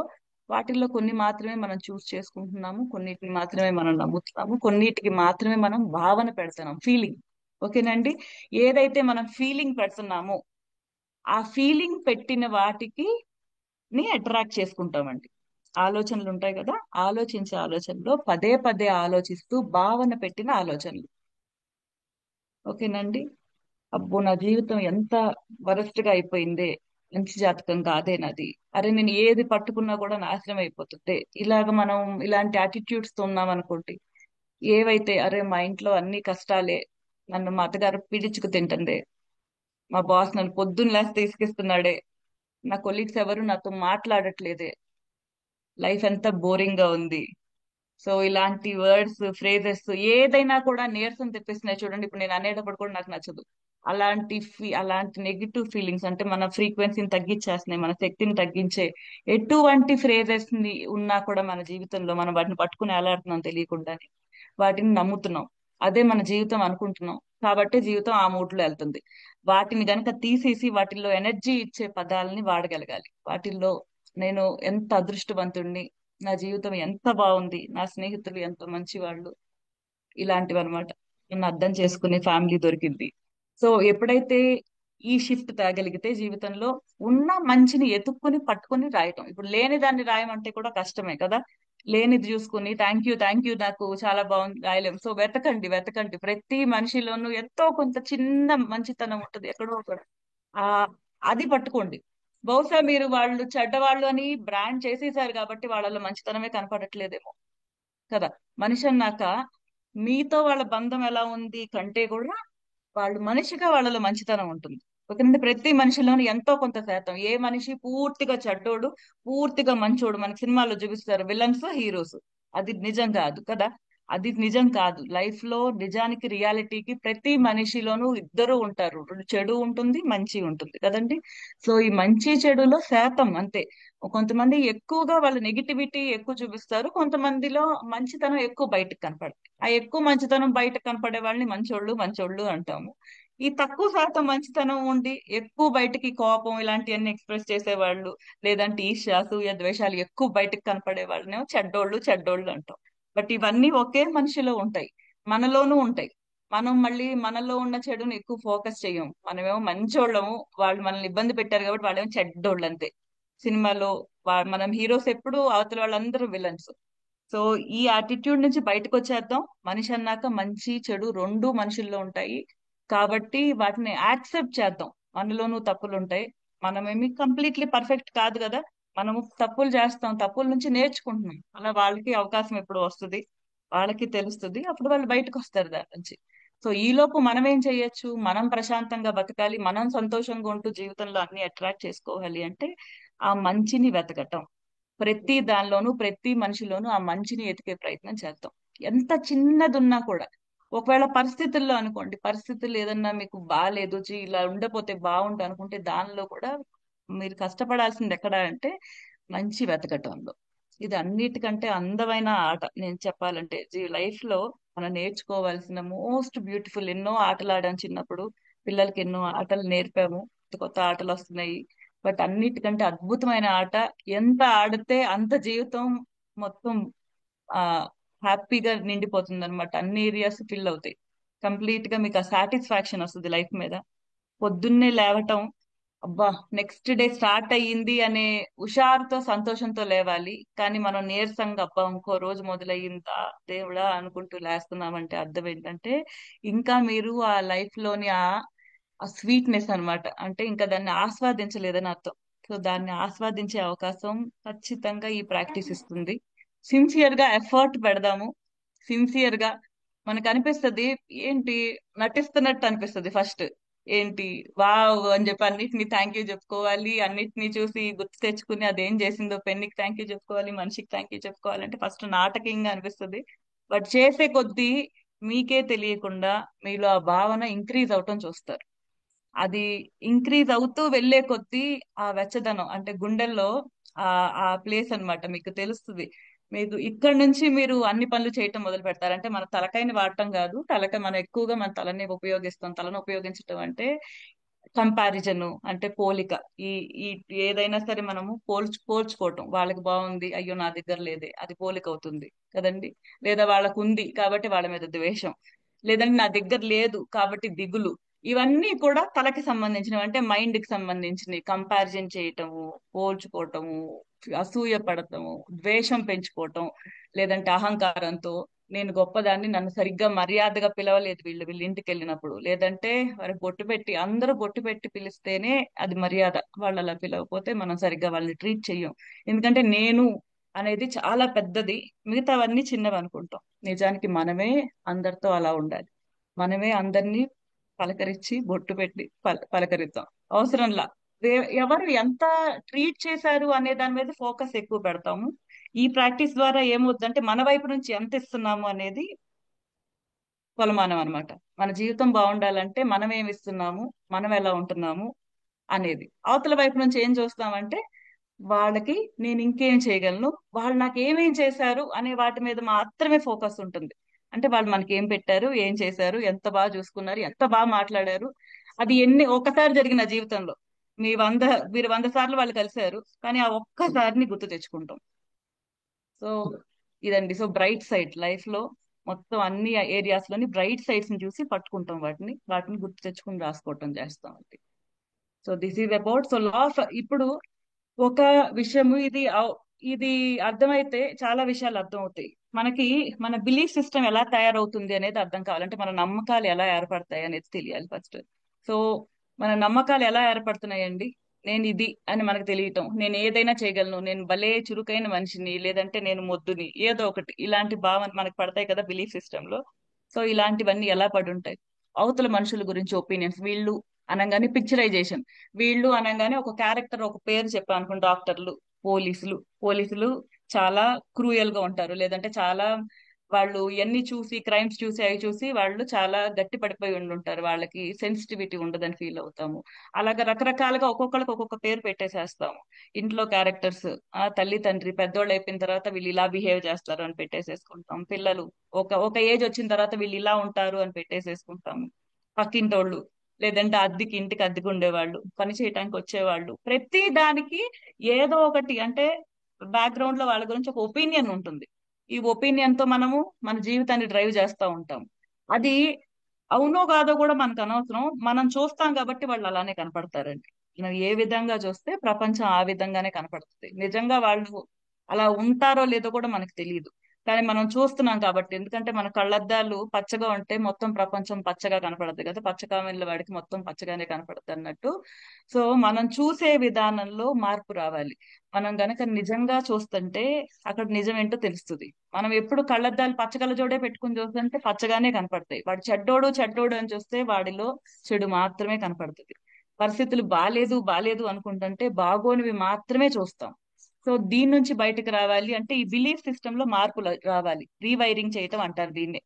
వాటిల్లో కొన్ని మాత్రమే మనం చూస్ చేసుకుంటున్నాము, కొన్నిటిని మాత్రమే మనం నమ్ముతున్నాము, కొన్నిటికి మాత్రమే మనం భావన పెడుతున్నాం, ఫీలింగ్. ఓకేనండి. ఏదైతే మనం ఫీలింగ్ పెడుతున్నామో ఆ ఫీలింగ్ పెట్టిన వాటికి అట్రాక్ట్ చేసుకుంటామండి. ఆలోచనలు ఉంటాయి కదా, ఆలోచించే ఆలోచనలో పదే పదే ఆలోచిస్తూ భావన పెట్టిన ఆలోచనలు. ఓకేనండి. అబ్బో నా జీవితం ఎంత వరస్ట్ గా అయిపోయిందే, మంచి జాతకం కాదే నాది, అరే నేను ఏది పట్టుకున్నా కూడా నాశనం అయిపోతుంది, ఇలాగ మనం ఇలాంటి యాటిట్యూడ్స్ తో ఉన్నాం అనుకోండి. ఏవైతే అరే మా ఇంట్లో అన్ని కష్టాలే, నన్ను మా అత్తగారు పిడిచుకు తింటుందే, మా బాస్ నన్ను పొద్దున్న లేస్తే తీసుకెస్తున్నాడే, నా కొలీగ్స్ ఎవరు నాతో మాట్లాడట్లేదే, లైఫ్ ఎంత బోరింగ్ గా ఉంది. సో ఇలాంటి వర్డ్స్, ఫ్రేజెస్ ఏదైనా కూడా నీరసం తెప్పిస్తున్నాయి చూడండి. ఇప్పుడు నేను అనేటప్పుడు కూడా నాకు నచ్చదు. అలాంటి నెగిటివ్ ఫీలింగ్స్ అంటే మన ఫ్రీక్వెన్సీని తగ్గించేస్తున్నాయి, మన శక్తిని తగ్గించే ఎటువంటి ఫ్రేజెస్ ని ఉన్నా కూడా మన జీవితంలో మనం వాటిని పట్టుకుని ఎలాడుతున్నాం తెలియకుండానే, వాటిని నమ్ముతున్నాం. అదే మన జీవితం అనుకుంటున్నాం కాబట్టి జీవితం ఆ మూడ్ లో వెళ్తుంది. వాటిని గనక తీసేసి వాటిల్లో ఎనర్జీ ఇచ్చే పదాలని వాడగలగాలి. వాటిల్లో నేను ఎంత అదృష్టవంతుణ్ణి, నా జీవితం ఎంత బాగుంది, నా స్నేహితులు ఎంత మంచి వాళ్ళు, ఇలాంటివి అనమాట. నన్ను అర్థం చేసుకునే ఫ్యామిలీ దొరికింది. సో ఎప్పుడైతే ఈ షిఫ్ట్ తేగలిగితే జీవితంలో ఉన్న మంచిని ఎతుక్కుని పట్టుకుని రాయటం. ఇప్పుడు లేని దాన్ని రాయమంటే కూడా కష్టమే కదా. లేనిది చూసుకుని థ్యాంక్ యూ నాకు చాలా బాగుంది రాయలేం. సో వెతకండి వెతకండి, ప్రతి మనిషిలోనూ ఎంతో కొంత చిన్న మంచితనం ఉంటుంది ఎక్కడో ఒకడ. ఆ అది పట్టుకోండి. బహుశా మీరు వాళ్ళు చెడ్డవాళ్ళు అని బ్రాండ్ చేసేసారు కాబట్టి వాళ్ళలో మంచితనమే కనపడట్లేదేమో కదా. మనిషి అన్నాక మీతో వాళ్ళ బంధం ఎలా ఉంది కంటే కూడా వాళ్ళు మనిషిగా వాళ్ళలో మంచితనం ఉంటుంది. ఎందుకంటే ప్రతి మనిషిలోని ఎంతో కొంత శాతం, ఏ మనిషి పూర్తిగా చెడ్డోడు పూర్తిగా మంచోడు మనకి సినిమాల్లో చూపిస్తారు, విలన్స్ హీరోస్, అది నిజం కాదు కదా. అది నిజం కాదు. లైఫ్ లో నిజానికి రియాలిటీకి ప్రతి మనిషిలోనూ ఇద్దరు ఉంటారు, చెడు ఉంటుంది మంచి ఉంటుంది కదండి. సో ఈ మంచి చెడులో శాతం అంతే. కొంతమంది ఎక్కువగా వాళ్ళ నెగిటివిటీ ఎక్కువ చూపిస్తారు, కొంతమందిలో మంచితనం ఎక్కువ బయటకు కనపడుతుంది. ఆ ఎక్కువ మంచితనం బయటకు కనపడే వాళ్ళని మంచోళ్ళు మంచోళ్ళు అంటాము. ఈ తక్కువ శాతం మంచితనం ఉండి ఎక్కువ బయటకి కోపం ఇలాంటివన్నీ ఎక్స్ప్రెస్ చేసేవాళ్ళు, లేదంటే ఈర్ష్య అసూయ ద్వేషాలు ఎక్కువ బయటకు కనపడే వాళ్ళనేమో చెడ్డోళ్ళు చెడ్డోళ్ళు అంటాం. బట్ ఇవన్నీ ఒకే మనిషిలో ఉంటాయి, మనలోనూ ఉంటాయి. మనం మళ్ళీ మనలో ఉన్న చెడుని ఎక్కువ ఫోకస్ చేయం, మనమేమో మంచోళ్ళము, వాళ్ళు మనల్ని ఇబ్బంది పెట్టారు కాబట్టి వాళ్ళేమో చెడ్డోళ్ళు అంతే. సినిమాలో మనం హీరోస్ ఎప్పుడు, అవతల వాళ్ళందరూ విలన్స్. సో ఈ యాటిట్యూడ్ నుంచి బయటకు వచ్చేద్దాం. మనిషి అన్నాక మంచి చెడు రెండు మనుషుల్లో ఉంటాయి కాబట్టి వాటిని యాక్సెప్ట్ చేద్దాం. మనలోనూ తప్పులు ఉంటాయి, మనమేమి కంప్లీట్లీ పర్ఫెక్ట్ కాదు కదా. మనము తప్పులు చేస్తాం, తప్పుల నుంచి నేర్చుకుంటున్నాం. అలా వాళ్ళకి అవకాశం ఎప్పుడు వస్తుంది, వాళ్ళకి తెలుస్తుంది, అప్పుడు వాళ్ళు బయటకు వస్తారు దాని నుంచి. సో ఈ లోపు మనం ఏం చెయ్యొచ్చు, మనం ప్రశాంతంగా బతకాలి, మనం సంతోషంగా ఉంటూ జీవితంలో అన్ని అట్రాక్ట్ చేసుకోవాలి అంటే ఆ మంచిని వెతకటం. ప్రతి దానిలోనూ ప్రతి మనిషిలోనూ ఆ మంచిని ఎతికే ప్రయత్నం చేద్దాం. ఎంత చిన్నదున్నా కూడా. ఒకవేళ పరిస్థితుల్లో అనుకోండి, పరిస్థితులు ఏదన్నా మీకు బాగాలేదు, ఇలా ఉండపోతే బాగుండు అనుకుంటే దానిలో కూడా మీరు కష్టపడాల్సింది ఎక్కడ అంటే మంచి వెతకటంలో. ఇది అన్నిటికంటే అందమైన ఆట నేను చెప్పాలంటే. లైఫ్ లో మనం నేర్చుకోవాల్సిన మోస్ట్ బ్యూటిఫుల్, ఎన్నో ఆటలు ఆడాం చిన్నప్పుడు, పిల్లలకి ఎన్నో ఆటలు నేర్పాము, కొత్త కొత్త ఆటలు వస్తున్నాయి. బట్ అన్నిటికంటే అద్భుతమైన ఆట, ఎంత ఆడితే అంత జీవితం మొత్తం ఆ హ్యాపీగా నిండిపోతుంది అనమాట. అన్ని ఏరియాస్ ఫిల్ అవుతాయి, కంప్లీట్ గా మీకు ఆ సాటిస్ఫాక్షన్ వస్తుంది లైఫ్ మీద. పొద్దున్నే లేవటం, అబ్బా నెక్స్ట్ డే స్టార్ట్ అయ్యింది అనే హుషారుతో సంతోషంతో లేవాలి. కానీ మనం నీరసంగా అబ్బా ఇంకో రోజు మొదలయ్యిందా దేవుడా అనుకుంటూ లేస్తున్నామంటే అర్థం ఏంటంటే ఇంకా మీరు ఆ లైఫ్ లోని ఆ స్వీట్నెస్ అన్నమాట, అంటే ఇంకా దాన్ని ఆస్వాదించలేదని అర్థం. సో దాన్ని ఆస్వాదించే అవకాశం ఖచ్చితంగా ఈ ప్రాక్టీస్ ఇస్తుంది. సిన్సియర్ గా ఎఫర్ట్ పెడదాము. సిన్సియర్ గా మనకు అనిపిస్తది, ఏంటి నటిస్తున్నట్టు అనిపిస్తది ఫస్ట్. ఏంటి వావ్ అని చెప్పి అన్నిటిని థ్యాంక్ యూ చెప్పుకోవాలి, అన్నిటిని చూసి గుర్తు తెచ్చుకుని అదేం చేసిందో పెన్నికి థ్యాంక్ యూ చెప్పుకోవాలి, మనిషికి థ్యాంక్ యూ చెప్పుకోవాలంటే ఫస్ట్ నాటకీయంగా అనిపిస్తుంది. బట్ చేసే కొద్దీ మీకే తెలియకుండా మీలో ఆ భావన ఇంక్రీజ్ అవటం చూస్తారు. అది ఇంక్రీజ్ అవుతూ వెళ్లే కొద్దీ ఆ వెచ్చదనం అంటే గుండెల్లో ఆ ఆ ప్లేస్ అన్నమాట మీకు తెలుస్తుంది. మీకు ఇక్కడ నుంచి మీరు అన్ని పనులు చేయటం మొదలు పెడతారు. అంటే మన తలకాయని వాడటం కాదు, మనం ఎక్కువగా మన తలని ఉపయోగిస్తాం. తలను ఉపయోగించటం అంటే కంపారిజన్ అంటే పోలిక. ఈ ఈ ఏదైనా సరే మనము పోల్చుకోవటం, వాళ్ళకి బాగుంది అయ్యో నా దగ్గర లేదే, అది పోలిక అవుతుంది కదండి. లేదా వాళ్ళకు ఉంది కాబట్టి వాళ్ళ మీద ద్వేషం, లేదంటే నా దగ్గర లేదు కాబట్టి దిగులు. ఇవన్నీ కూడా తలకి సంబంధించినవి, అంటే మైండ్ కి సంబంధించినవి. కంపారిజన్ చేయటము, పోల్చుకోవటము, అసూయ పడటము, ద్వేషం పెంచుకోవటం, లేదంటే అహంకారంతో నేను గొప్పదాన్ని, నన్ను సరిగ్గా మర్యాదగా పిలవలేదు వీళ్ళు వీళ్ళ ఇంటికి వెళ్ళినప్పుడు, లేదంటే వారికి బొట్టు పెట్టి, అందరూ బొట్టు పెట్టి పిలిస్తేనే అది మర్యాద, వాళ్ళు అలా పిలవకపోతే మనం సరిగ్గా వాళ్ళని ట్రీట్ చెయ్యం. ఎందుకంటే నేను అనేది చాలా పెద్దది, మిగతావన్నీ చిన్నవి అనుకుంటాం. నిజానికి మనమే అందరితో అలా ఉండాలి. మనమే అందరినీ పలకరించి బొట్టు పెట్టి పలకరిద్దాం. అవసరంలా ఎవరు ఎంత ట్రీట్ చేశారు అనే దాని మీద ఫోకస్ ఎక్కువ పెడతాము. ఈ ప్రాక్టీస్ ద్వారా ఏమవుతుందంటే మన వైపు నుంచి ఎంత ఇస్తున్నాము అనేది కొలమానం అన్నమాట. మన జీవితం బాగుండాలంటే మనం ఏమి ఇస్తున్నాము, మనం ఎలా ఉంటున్నాము అనేది. అవతల వైపు నుంచి ఏం చూస్తామంటే వాళ్ళకి నేను ఇంకేం చేయగలను, వాళ్ళు నాకు ఏమేం చేశారు అనే వాటి మీద మాత్రమే ఫోకస్ ఉంటుంది. అంటే వాళ్ళు మనకి ఏం పెట్టారు, ఏం చేశారు, ఎంత బాగా చూసుకున్నారు, ఎంత బాగా మాట్లాడారు. అది ఒక్కసారి జరిగిన జీవితంలో మీ వంద మీరు 100 సార్లు వాళ్ళు కలిశారు, కానీ ఆ ఒక్కసారిని గుర్తు తెచ్చుకుంటాం. సో ఇదండి. సో బ్రైట్ సైడ్ లైఫ్ లో మొత్తం అన్ని ఏరియాస్ లోని బ్రైట్ సైడ్స్ ని చూసి పట్టుకుంటాం, వాటిని గుర్తు తెచ్చుకుని రాసుకోవటం చేస్తాం అండి. So this is about so law of. ఇప్పుడు ఒక విషయము ఇది అర్థమైతే చాలా విషయాలు అర్థం అవుతాయి మనకి. మన బిలీఫ్ సిస్టమ్ ఎలా తయారవుతుంది అనేది అర్థం కావాలంటే మన నమ్మకాలు ఎలా ఏర్పడతాయి అనేది తెలియాలి ఫస్ట్. సో మన నమ్మకాలు ఎలా ఏర్పడుతున్నాయండి? నేను ఇది అని మనకు తెలియటం, నేను ఏదైనా చేయగలను, నేను భలే చురుకైన మనిషిని, లేదంటే నేను మొద్దుని, ఏదో ఒకటి ఇలాంటి భావన మనకు పడతాయి కదా బిలీఫ్ సిస్టమ్ లో. సో ఇలాంటివన్నీ ఎలా పడి ఉంటాయి? అవతల మనుషుల గురించి ఒపీనియన్స్, వీళ్ళు అనగానే పిక్చరైజేషన్, వీళ్ళు అనగానే ఒక క్యారెక్టర్, ఒక పేరు చెప్పాను అనుకోండి, డాక్టర్లు, పోలీసులు. పోలీసులు చాలా క్రూయల్ గా ఉంటారు, లేదంటే చాలా వాళ్ళు ఇవన్నీ చూసి, క్రైమ్స్ చూసి, అవి చూసి వాళ్ళు చాలా గట్టి పడిపోయి ఉంటారు, వాళ్ళకి సెన్సిటివిటీ ఉండదని ఫీల్ అవుతాము. అలాగా రకరకాలుగా ఒక్కొక్కరికి ఒక్కొక్క పేరు పెట్టేసేస్తాము. ఇంట్లో క్యారెక్టర్స్, ఆ తల్లి తండ్రి పెద్దోళ్ళు అయిపోయిన తర్వాత వీళ్ళు ఇలా బిహేవ్ చేస్తారు అని పెట్టేసేసుకుంటాం. పిల్లలు ఒక ఒక ఏజ్ వచ్చిన తర్వాత వీళ్ళు ఇలా ఉంటారు అని పెట్టేసేసుకుంటాము. పక్కింటోళ్ళు, లేదంటే ఇంటికి అద్దెకు ఉండేవాళ్ళు, పని చేయడానికి వచ్చేవాళ్ళు, ప్రతి దానికి ఏదో ఒకటి అంటే బ్యాక్గ్రౌండ్ లో వాళ్ళ గురించి ఒక ఒపీనియన్ ఉంటుంది. ఈ ఒపీనియన్ తో మనము మన జీవితాన్ని డ్రైవ్ చేస్తూ ఉంటాం. అది అవునో కాదో కూడా మనకు అనవసరం, మనం చూస్తాం కాబట్టి వాళ్ళు అలానే కనపడతారండి. మనం ఏ విధంగా చూస్తే ప్రపంచం ఆ విధంగానే కనపడుతుంది. నిజంగా వాళ్ళు అలా ఉంటారో లేదో కూడా మనకు తెలియదు, కానీ మనం చూస్తున్నాం కాబట్టి. ఎందుకంటే మన కళ్ళద్దాలు పచ్చగా ఉంటే మొత్తం ప్రపంచం పచ్చగా కనపడదు కదా, పచ్చగా వెళ్ళే వాడికి మొత్తం పచ్చగానే కనపడదు అన్నట్టు. సో మనం చూసే విధానంలో మార్పు రావాలి. మనం గనక నిజంగా చూస్తుంటే అక్కడ నిజం ఏంటో తెలుస్తుంది. మనం ఎప్పుడు కళ్ళద్దాలు పచ్చకళ్ళజోడే పెట్టుకుని చూస్తుంటే పచ్చగానే కనపడతాయి. వాడు చెడ్డోడు చెడ్డోడు అని చూస్తే వాడిలో చెడు మాత్రమే కనపడుతుంది. పరిస్థితులు బాలేదు బాలేదు అనుకుంటుంటే బాగోనివి మాత్రమే చూస్తాం. సో దీని నుంచి బయటకు రావాలి అంటే ఈ బిలీఫ్ సిస్టమ్ లో మార్పులు రావాలి. రీవైరింగ్ చేయటం అంటారు దీన్ని.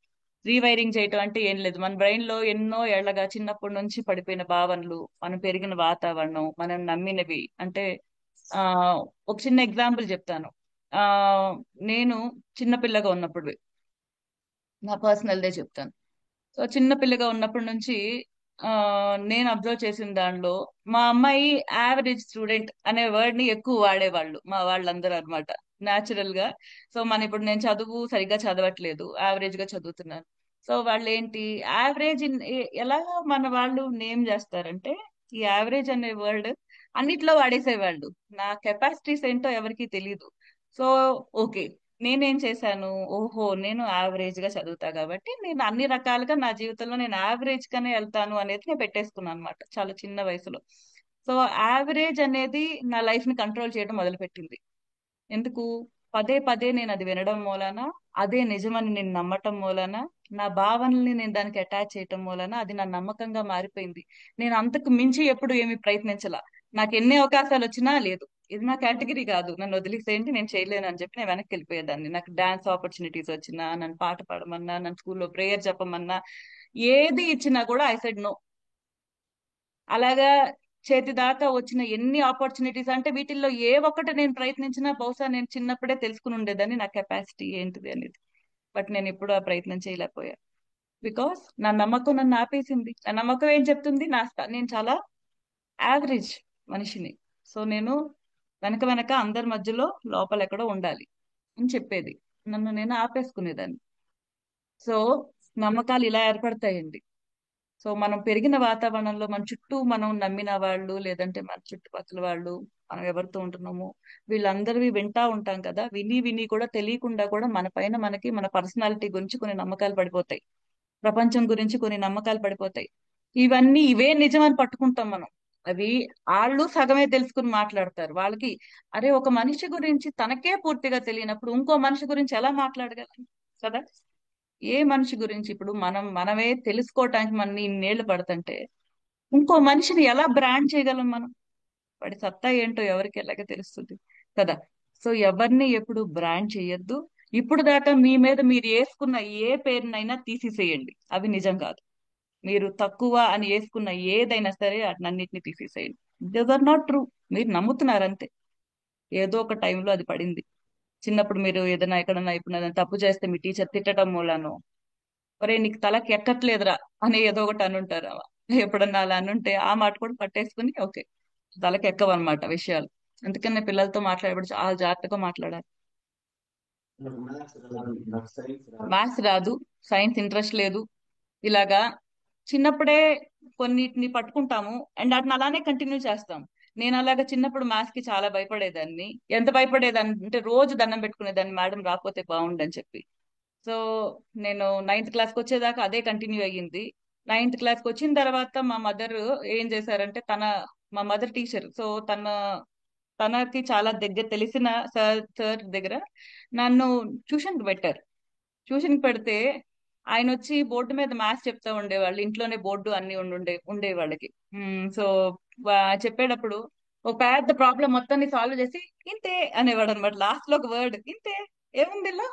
రీవైరింగ్ చేయటం అంటే ఏం లేదు, మన బ్రెయిన్ లో ఎన్నో ఏళ్లగా చిన్నప్పటి నుంచి పడిపోయిన భావనలు, మనం పెరిగిన వాతావరణం, మనం నమ్మినవి. అంటే ఆ ఒక చిన్న ఎగ్జాంపుల్ చెప్తాను. ఆ నేను చిన్నపిల్లగా ఉన్నప్పుడు, నా పర్సనల్ దే చెప్తాను. సో చిన్న పిల్లగా ఉన్నప్పటి నుంచి ఆ నేను అబ్జర్వ్ చేసిన దానిలో మా అమ్మాయి యావరేజ్ స్టూడెంట్ అనే వర్డ్ ని ఎక్కువ వాడేవాళ్ళు మా వాళ్ళందరూ అనమాట, న్యాచురల్ గా. సో ఇప్పుడు నేను చదువు సరిగ్గా చదవట్లేదు, యావరేజ్ గా చదువుతున్నాను. సో వాళ్ళు ఏంటి యావరేజ్ ఎలా మన వాళ్ళు నేమ్ చేస్తారంటే ఈ యావరేజ్ అనే వర్డ్ అన్నిట్లో వాడేసేవాళ్ళు. నా కెపాసిటీస్ ఏంటో ఎవరికీ తెలియదు. సో ఓకే, నేనేం చేశాను, ఓహో నేను యావరేజ్ గా చదువుతా కాబట్టి నేను అన్ని రకాలుగా నా జీవితంలో నేను యావరేజ్ గానే వెళ్తాను అనేది నేను పెట్టేసుకున్నాను అనమాట చాలా చిన్న వయసులో. సో యావరేజ్ అనేది నా లైఫ్ ని కంట్రోల్ చేయడం మొదలుపెట్టింది. ఎందుకు? పదే పదే నేను అది వినడం మూలాన, అదే నిజమని నేను నమ్మటం మూలాన, నా భావనల్ని నేను దానికి అటాచ్ చేయటం మూలాన అది నా నమ్మకంగా మారిపోయింది. నేను అంతకు మించి ఎప్పుడు ఏమి ప్రయత్నించలా. నాకు ఎన్ని అవకాశాలు వచ్చినా లేదు, ఇది నా కేటగిరీ కాదు, నన్ను వదిలేసేయండి, నేను చేయలేను అని చెప్పి నేను వెనక్కి వెళ్ళిపోయేదాన్ని. నాకు డాన్స్ ఆపర్చునిటీస్ వచ్చినా, నన్ను పాట పాడమన్నా, నన్ను స్కూల్లో ప్రేయర్ చెప్పమన్నా, ఏది ఇచ్చినా కూడా ఐ సెడ్ నో. అలాగా చేతి దాకా వచ్చిన ఎన్ని ఆపర్చునిటీస్ అంటే వీటిల్లో ఏ ఒక్కటి నేను ప్రయత్నించినా బహుశా నేను చిన్నప్పుడే తెలుసుకుని ఉండేదాన్ని నా కెపాసిటీ ఏంటిది అనేది. బట్ నేను ఎప్పుడు ఆ ప్రయత్నం చేయలేకపోయా. బికాస్ నా నమ్మకం నన్ను ఆపేసింది. నా నమ్మకం ఏం చెప్తుంది, నేను చాలా యావరేజ్ మనిషిని. సో నేను వెనక వెనక అందరి మధ్యలో లోపల ఎక్కడో ఉండాలి అని చెప్పేది. నన్ను నేను ఆపేసుకునేదాన్ని. సో నమ్మకాలు ఇలా ఏర్పడతాయండి. సో మనం పెరిగిన వాతావరణంలో మన చుట్టూ మనం నమ్మిన వాళ్ళు, లేదంటే మన చుట్టుపక్కల వాళ్ళు, మనం ఎవరితో ఉంటున్నామో వీళ్ళందరివి వింటా ఉంటాం కదా. విని విని కూడా తెలియకుండా కూడా మన పైన మనకి మన పర్సనాలిటీ గురించి కొన్ని నమ్మకాలు పడిపోతాయి. ప్రపంచం గురించి కొన్ని నమ్మకాలు పడిపోతాయి. ఇవన్నీ ఇవే నిజం అని పట్టుకుంటాం మనం. అవి వాళ్ళు సగమే తెలుసుకుని మాట్లాడతారు. వాళ్ళకి అరే ఒక మనిషి గురించి తనకే పూర్తిగా తెలియనప్పుడు ఇంకో మనిషి గురించి ఎలా మాట్లాడగలం కదా. ఏ మనిషి గురించి ఇప్పుడు మనమే తెలుసుకోవటానికి మన ఇన్నేళ్లు పడుతుంటే ఇంకో మనిషిని ఎలా బ్రాండ్ చేయగలం మనం? వాడి సత్తా ఏంటో ఎవరికి ఎలాగ తెలుస్తుంది కదా. సో ఎవరిని ఎప్పుడు బ్రాండ్ చేయొద్దు. ఇప్పుడు దాకా మీ మీద మీరు వేసుకున్న ఏ పేరునైనా తీసేసేయండి, అవి నిజం కాదు. మీరు తక్కువ అని వేసుకున్న ఏదైనా సరే అన్నిటిని తీసేసేయండి. Those are not true. మీరు నమ్ముతున్నారు అంతే. ఏదో ఒక టైంలో అది పడింది. చిన్నప్పుడు మీరు ఏదైనా ఎక్కడన్నా ఇప్పుడు ఏదైనా తప్పు చేస్తే మీ టీచర్ తిట్టడం మూలానో, ఒరే నీకు తలకి ఎక్కట్లేదురా అని ఏదో ఒకటి అనుంటారు. ఎప్పుడన్నా అలా అనుంటే ఆ మాట కూడా పట్టేసుకుని ఓకే, తలకి ఎక్కవన్నమాట విషయాలు. అందుకని పిల్లలతో మాట్లాడేప్పుడు చాలా జాగ్రత్తగా మాట్లాడాలి. మ్యాథ్స్ రాదు, సైన్స్ ఇంట్రెస్ట్ లేదు, ఇలాగా చిన్నప్పుడే కొన్నిటిని పట్టుకుంటాము అండ్ వాటిని అలానే కంటిన్యూ చేస్తాం. నేను అలాగా చిన్నప్పుడు మ్యాథ్స్ కి చాలా భయపడేదాన్ని. ఎంత భయపడేదాన్ని అంటే రోజు దండం పెట్టుకునేదాన్ని మేడం రాకపోతే బాగుండని చెప్పి. సో నేను నైన్త్ క్లాస్కి వచ్చేదాకా అదే కంటిన్యూ అయ్యింది. నైన్త్ క్లాస్కి వచ్చిన తర్వాత మా మదర్ ఏం చేశారంటే మా మదర్ టీచర్. సో తనకి చాలా దగ్గర తెలిసిన సార్ దగ్గర నన్ను ట్యూషన్ పెట్టారు. ట్యూషన్ పెడితే ఆయన వచ్చి బోర్డు మీద మ్యాథ్స్ చెప్తా ఉండేవాళ్ళు. ఇంట్లోనే బోర్డు అన్ని ఉండే వాళ్ళకి. సో చెప్పేటప్పుడు ఒక పెద్ద ప్రాబ్లం మొత్తాన్ని సాల్వ్ చేసి ఇంతే అనేవాడు అనమాట. లాస్ట్ లో ఒక వర్డ్ ఇంతే, ఏముంది ఇలా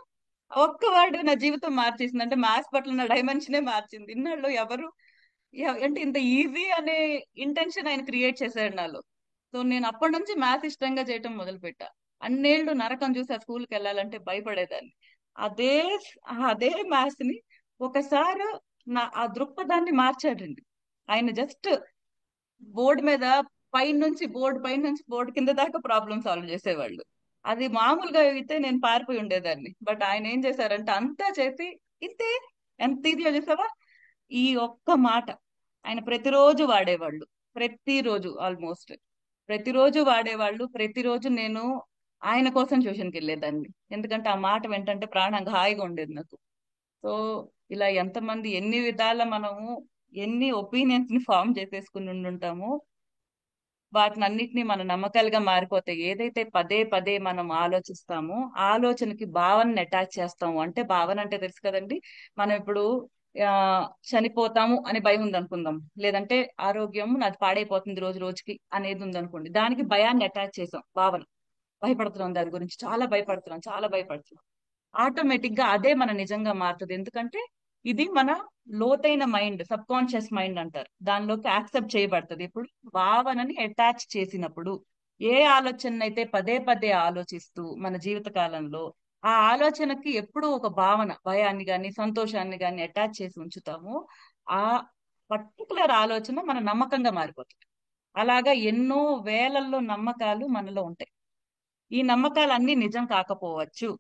ఒక్క వర్డ్ నా జీవితం మార్చేసింది. అంటే మ్యాథ్స్ పట్ల నా డైమెన్షనే మార్చింది. ఇన్నాళ్ళు ఎవరు అంటే ఇంత ఈజీ అనే ఇంటెన్షన్ ఆయన క్రియేట్ చేశాడు నాలో. సో నేను అప్పటి నుంచి మ్యాథ్స్ ఇష్టంగా చేయటం మొదలు పెట్టా. అన్నేళ్లు నరకం చూసి ఆ స్కూల్కి వెళ్ళాలంటే భయపడేదాన్ని. అదే అదే మ్యాథ్స్ ని ఒకసారి ఆ దృక్పథాన్ని మార్చాడండి ఆయన. జస్ట్ బోర్డు మీద పై నుంచి బోర్డు కింద దాకా ప్రాబ్లం సాల్వ్ చేసేవాళ్ళు. అది మామూలుగా అయితే నేను పారిపోయి ఉండేదాన్ని. బట్ ఆయన ఏం చేశారంటే అంతా చేసి ఇంతే, ఎంత ఈజీగా చేసావా, ఈ ఒక్క మాట ఆయన ప్రతిరోజు వాడేవాళ్ళు. ప్రతిరోజు ఆల్మోస్ట్ ప్రతిరోజు వాడేవాళ్ళు. ప్రతిరోజు నేను ఆయన కోసం ట్యూషన్కి వెళ్ళేదాన్ని. ఎందుకంటే ఆ మాట వెంటంటే ప్రాణంగా హాయిగా ఉండేది నాకు. సో ఇలా ఎంతమంది ఎన్ని విధాల మనము ఎన్ని ఒపీనియన్స్ ని ఫామ్ చేసేసుకుని ఉండుంటామో వాటిని అన్నిటినీ మన నమ్మకాలుగా మారిపోతాయి. ఏదైతే పదే పదే మనం ఆలోచిస్తామో ఆలోచనకి భావనని అటాచ్ చేస్తాము. అంటే భావన అంటే తెలుసు కదండి. మనం ఇప్పుడు ఆ చనిపోతాము అని భయం ఉంది అనుకుందాం, లేదంటే ఆరోగ్యం నాది పాడైపోతుంది రోజు రోజుకి అనేది ఉంది అనుకోండి. దానికి భయాన్ని అటాచ్ చేసాం. భావన భయపడుతున్నాం, దాని గురించి చాలా భయపడుతున్నాం, చాలా భయపడుతున్నాం. ఆటోమేటిక్ గా అదే మన నిజంగా మారుతుంది. ఎందుకంటే ఇది మన లోతైన మైండ్, సబ్ కాన్షియస్ మైండ్ అంటారు, దానిలోకి యాక్సెప్ట్ చేయబడుతుంది. ఇప్పుడు భావనని అటాచ్ చేసినప్పుడు ఏ ఆలోచన అయితే పదే పదే ఆలోచిస్తూ మన జీవిత కాలంలో ఆ ఆలోచనకి ఎప్పుడూ ఒక భావన, భయాన్ని గాని సంతోషాన్ని గాని అటాచ్ చేసి ఉంచుతామో ఆ పర్టికులర్ ఆలోచన మన నమ్మకంగా మారిపోతుంది. అలాగా ఎన్నో వేలల్లో నమ్మకాలు మనలో ఉంటాయి. ఈ నమ్మకాలు అన్ని నిజం కాకపోవచ్చు.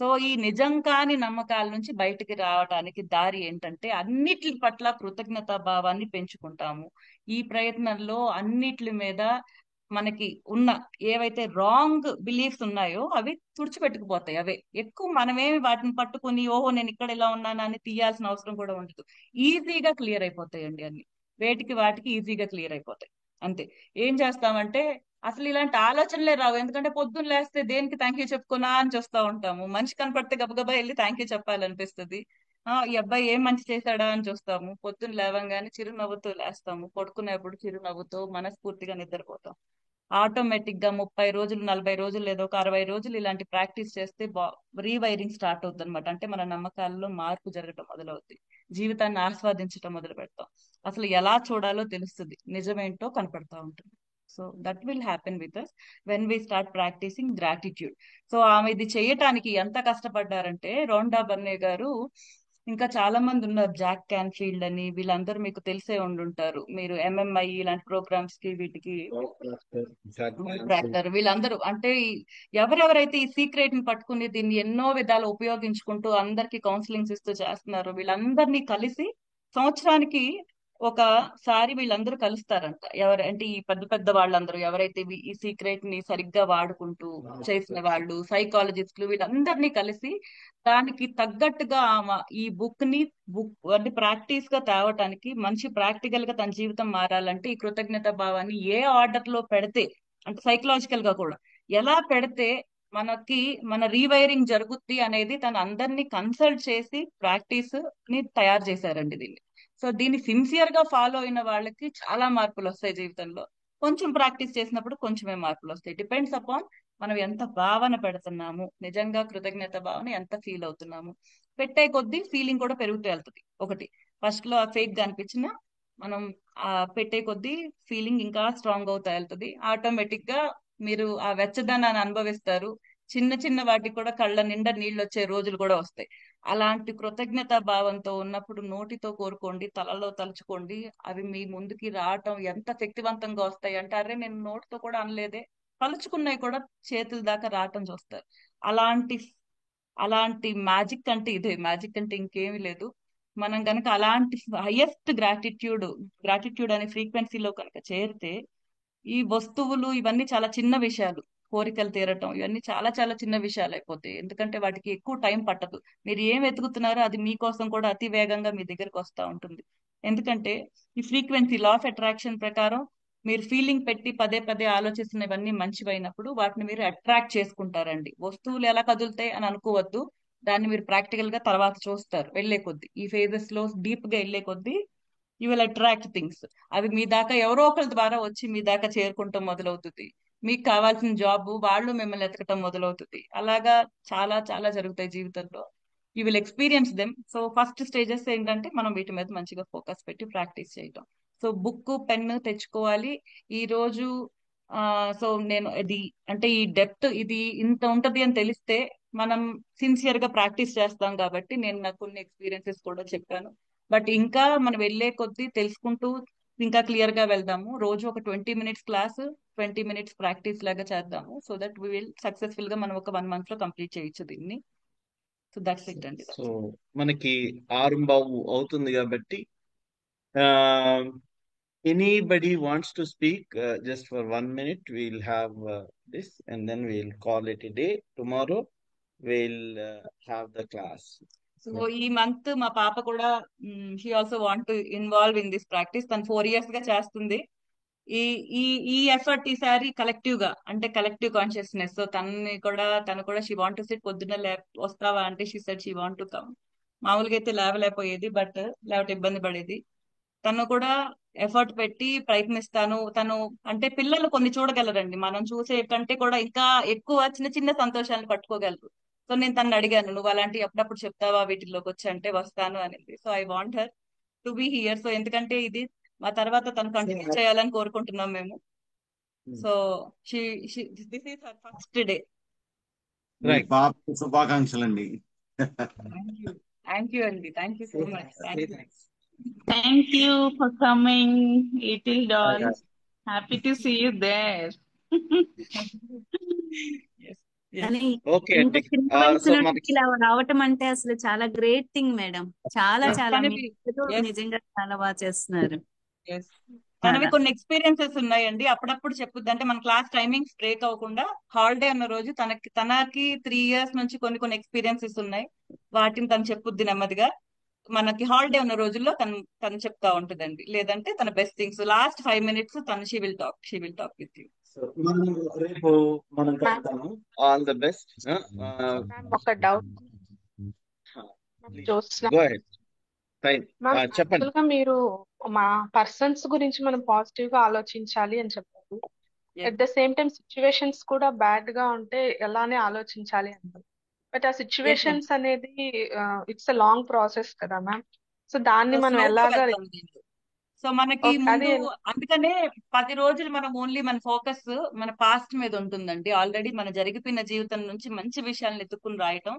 సో ఈ నిజం కాని నమ్మకాల నుంచి బయటికి రావడానికి దారి ఏంటంటే అన్నిటి పట్ల కృతజ్ఞతా భావాన్ని పెంచుకుంటాము. ఈ ప్రయత్నంలో అన్నిటి మీద మనకి ఉన్న ఏవైతే రాంగ్ బిలీఫ్స్ ఉన్నాయో అవి తుడిచిపెట్టుకుపోతాయి. అవే ఎక్కువ మనమేమి వాటిని పట్టుకుని ఓహో నేను ఇక్కడ ఇలా ఉన్నాను అని తీయాల్సిన అవసరం కూడా ఉండదు. ఈజీగా క్లియర్ అయిపోతాయండి అన్ని. వాటికి ఈజీగా క్లియర్ అయిపోతాయి. అంతే. ఏం చేస్తామంటే అసలు ఇలాంటి ఆలోచనలే రావు. ఎందుకంటే పొద్దున్న లేస్తే దేనికి థ్యాంక్ యూ చెప్పుకున్నా అని చూస్తూ ఉంటాము. మనిషి కనపడితే గబగబా వెళ్ళి థ్యాంక్ యూ చెప్పాలనిపిస్తుంది. ఈ అబ్బాయి ఏం మంచి చేశాడా అని చూస్తాము. పొద్దున్న లేవంగానే చిరునవ్వుతూ లేస్తాము. పడుకునేప్పుడు చిరునవ్వుతో మనస్ఫూర్తిగా నిద్రపోతాం. ఆటోమేటిక్ గా 30 రోజులు 40 రోజులు లేదా ఒక 60 రోజులు ఇలాంటి ప్రాక్టీస్ చేస్తే రీవైరింగ్ స్టార్ట్ అవుతుంది అనమాట. అంటే మన నమ్మకాల్లో మార్పు జరగటం మొదలవుతుంది. జీవితాన్ని ఆస్వాదించడం మొదలు పెడతాం. అసలు ఎలా చూడాలో తెలుస్తుంది, నిజమేంటో కనపడతా ఉంటుంది. So that will happen with us when we start practicing gratitude. So ఆమె ఇది చేయటానికి ఎంత కష్టపడ్డారంటే రొండా బర్నే గారు ఇంకా చాలా మంది ఉన్నారు, జాక్ క్యాన్ఫీల్డ్ అని, వీళ్ళందరూ మీకు తెలిసే ఉండుంటారు. మీరు ఎంఎంఐ ఇలాంటి ప్రోగ్రామ్స్ కి వీటికి ట్రాక్టర్, వీళ్ళందరూ అంటే ఎవరెవరైతే ఈ సీక్రెట్ ని పట్టుకుని దీన్ని ఎన్నో విధాలు ఉపయోగించుకుంటూ అందరికి కౌన్సిలింగ్స్ ఇస్తూ చేస్తున్నారు, వీళ్ళందరినీ కలిసి సంవత్సరానికి ఒకసారి వీళ్ళందరూ కలుస్తారంట. అంటే ఈ పెద్ద పెద్ద వాళ్ళందరూ ఎవరైతే ఈ సీక్రెట్ ని సరిగ్గా వాడుకుంటూ చేసిన వాళ్ళు, సైకాలజిస్టులు, వీళ్ళందరినీ కలిసి దానికి తగ్గట్టుగా ఆమె ఈ బుక్ అంటే ప్రాక్టీస్ గా తేవటానికి, మంచి ప్రాక్టికల్ గా తన జీవితం మారాలంటే ఈ కృతజ్ఞత భావాన్ని ఏ ఆర్డర్ లో పెడితే, అంటే సైకలాజికల్ గా కూడా ఎలా పెడితే మనకి మన రీవైరింగ్ జరుగుద్ది అనేది తను అందరినీ కన్సల్ట్ చేసి ప్రాక్టీస్ ని తయారు చేశారండి దీన్ని. సో దీన్ని సిన్సియర్ గా ఫాలో అయిన వాళ్ళకి చాలా మార్పులు వస్తాయి జీవితంలో. కొంచెం ప్రాక్టీస్ చేసినప్పుడు కొంచెమే మార్పులు వస్తాయి. డిపెండ్స్ అపాన్ మనం ఎంత భావన పెడుతున్నాము, నిజంగా కృతజ్ఞత భావన ఎంత ఫీల్ అవుతున్నాము. పెట్టే కొద్దీ ఫీలింగ్ కూడా పెరుగుతూ వెళ్తుంది. ఒకటి ఫస్ట్ లో ఫేక్ గా అనిపించిన మనం పెట్టే కొద్దీ ఫీలింగ్ ఇంకా స్ట్రాంగ్ అవుతా వెళ్తుంది. ఆటోమేటిక్ గా మీరు ఆ వెచ్చదనాన్ని అనుభవిస్తారు. చిన్న చిన్న వాటికి కూడా కళ్ళ నిండా నీళ్ళు వచ్చే రోజులు కూడా వస్తాయి. అలాంటి కృతజ్ఞత భావంతో ఉన్నప్పుడు నోటితో కోరుకోండి, తలలో తలుచుకోండి, అవి మీ ముందుకి రావటం ఎంత శక్తివంతంగా వస్తాయి అంటే, అరే నేను నోటితో కూడా అనలేదే, తలుచుకున్నవి కూడా చేతుల దాకా రావటం చూస్తారు. అలాంటి అలాంటి మ్యాజిక్ అంటే ఇదే, మ్యాజిక్ అంటే ఇంకేమీ లేదు. మనం కనుక అలాంటి హైయెస్ట్ గ్రాటిట్యూడ్ అనే ఫ్రీక్వెన్సీలో కనుక చేరితే ఈ వస్తువులు ఇవన్నీ చాలా చిన్న విషయాలు, కోరికలు తీరటం ఇవన్నీ చాలా చాలా చిన్న విషయాలు అయిపోతాయి. ఎందుకంటే వాటికి ఎక్కువ టైం పట్టదు. మీరు ఏం వెతుకుతున్నారో అది మీకోసం కూడా అతి వేగంగా మీ దగ్గరకు వస్తూ ఉంటుంది. ఎందుకంటే ఈ ఫ్రీక్వెన్సీ లా ఆఫ్ అట్రాక్షన్ ప్రకారం మీరు ఫీలింగ్ పెట్టి పదే పదే ఆలోచిస్తున్నవన్నీ మంచివైనప్పుడు వాటిని మీరు అట్రాక్ట్ చేసుకుంటారండి. వస్తువులు ఎలా కదులుతాయి అని అనుకోవద్దు, దాన్ని మీరు ప్రాక్టికల్ గా తర్వాత చూస్తారు వెళ్లే కొద్దీ. ఈ ఫేజెస్ లో డీప్ గా వెళ్లే కొద్దీ యూ విల్ అట్రాక్ట్ థింగ్స్. అవి మీ దాకా ఎవరో ఒకరి ద్వారా వచ్చి మీ దాకా చేరుకుంటాం మొదలవుతుంది. మీకు కావాల్సిన జాబ్ వాళ్ళు మిమ్మల్ని ఎతకటం మొదలవుతుంది. అలాగా చాలా చాలా జరుగుతాయి జీవితంలో. You will experience them. So first stages ఏంటంటే మనం వీటి మీద మంచిగా ఫోకస్ పెట్టి ప్రాక్టీస్ చేయటం. సో బుక్ పెన్ తెచ్చుకోవాలి ఈ రోజు. సో నేను ఇది అంటే ఈ డెప్త్ ఇది ఇంత ఉంటది అని తెలిస్తే మనం సిన్సియర్ గా ప్రాక్టీస్ చేస్తాం కాబట్టి నేను నాకు కొన్ని ఎక్స్పీరియన్సెస్ కూడా చెప్పాను. బట్ ఇంకా మనం వెళ్లే కొద్దీ తెలుసుకుంటూ ఇంకా క్లియర్ గా వెళ్దాము. రోజు ఒక 20 మినిట్స్ క్లాస్, 20 మినిట్స్ ప్రాక్టీస్ లాగా చేద్దాము. So that we will successful గా మనం ఒక 1 మంత్ లో కంప్లీట్ చేయొచ్చు దీన్ని. సో దట్స్ ఇట్ అండి. సో మనకి 6:15 అవుతుంది కాబట్టి anybody wants to speak just for 1 minute, we'll have this and then we'll call it a day. Tomorrow we'll have the class. So ఈ మంత్ మా పాప కూడా she also want to involve in this practice. తను 4 years గా చేస్తుంది. ఈ ఈ ఈ ఎఫర్ట్ ఈసారి కలెక్టివ్ గా, అంటే కలెక్టివ్ కాన్షియస్నెస్. సో తను కూడా షీ వాంట్ టు సిట్. పొద్దున్న వస్తావా అంటే she said she want to come. మామూలుగా అయితే లేవలేకపోయేది, బట్ లేకపోతే ఇబ్బంది పడేది. తను కూడా ఎఫర్ట్ పెట్టి ప్రయత్నిస్తాను. తను అంటే పిల్లలు కొన్ని చూడగలరండి, మనం చూసే కంటే కూడా ఇంకా ఎక్కువ చిన్న చిన్న సంతోషాలను పట్టుకోగలరు. సో నేను తను అడిగాను, నువ్వు అలాంటి అప్పుడప్పుడు చెప్తావా వీటిల్లోకి వచ్చి అంటే వస్తాను అనేది. So I want her to be here. So ఎందుకంటే ఇది మా తర్వాత తను కంటిన్యూ చేయాలని కోరుకుంటున్నాం మేము. So this is her first day. మీ పాపకు శుభాకాంక్షలు అండి. థ్యాంక్ యూ అండి. Thank you so much. Thank you for coming. It is all. Happy to see you there. అని ఓకే ఇంత అండి. చిన్న సో వయసులో మనకి ఇలా రావటం అంటే అసలు చాలా గ్రేట్ థింగ్ మేడం. చాలా చాలా తనవి మీరు నిజంగా చాలా బాగా చేస్తున్నారు. తనవి కొన్ని ఎక్స్పీరియన్సెస్ ఉన్నాయండి. అప్పుడప్పుడు చెప్పుద్ది. అంటే మన క్లాస్ టైమింగ్స్ బ్రేక్ అవ్వకుండా హాలిడే అన్న రోజు తనకి 3 years నుంచి కొన్ని ఎక్స్పీరియన్సెస్ ఉన్నాయి. వాటిని తను చెప్పుద్ది నెమ్మదిగా. మనకి హాలిడే ఉన్న రోజుల్లో తను చెప్తా ఉంటుందండి. లేదంటే తన బెస్ట్ థింగ్స్ లాస్ట్ 5 minutes తను she will talk with you. మనం రేపు మనం కలుద్దాము. All the best. ఒక doubt Jyotsna go ahead. Fine, చెప్పండి. యాక్చువల్ గా మీరు మా పర్సన్స్ గురించి మనం పాజిటివ్ గా ఆలోచించాలి అని చెప్పారు. At the same time situations కూడా బ్యాడ్ గా ఉంటే ఎలానే ఆలోచించాలి అన్నారు. బట్ ఆ సిచ్యువేషన్స్ అనేది ఇట్స్ అ లాంగ్ ప్రాసెస్ కదా మ్యామ్. సో దాన్ని మనం ఎలాగా సో మనకి ఓకే అది ముందు అందుకనే 10 రోజులు మనం ఓన్లీ మన ఫోకస్ మన పాస్ట్ మీద ఉంటుందండి. ఆల్రెడీ మన జరిగిపోయిన జీవితం నుంచి మంచి విషయాలను ఎత్తుక్కుని రాయటం.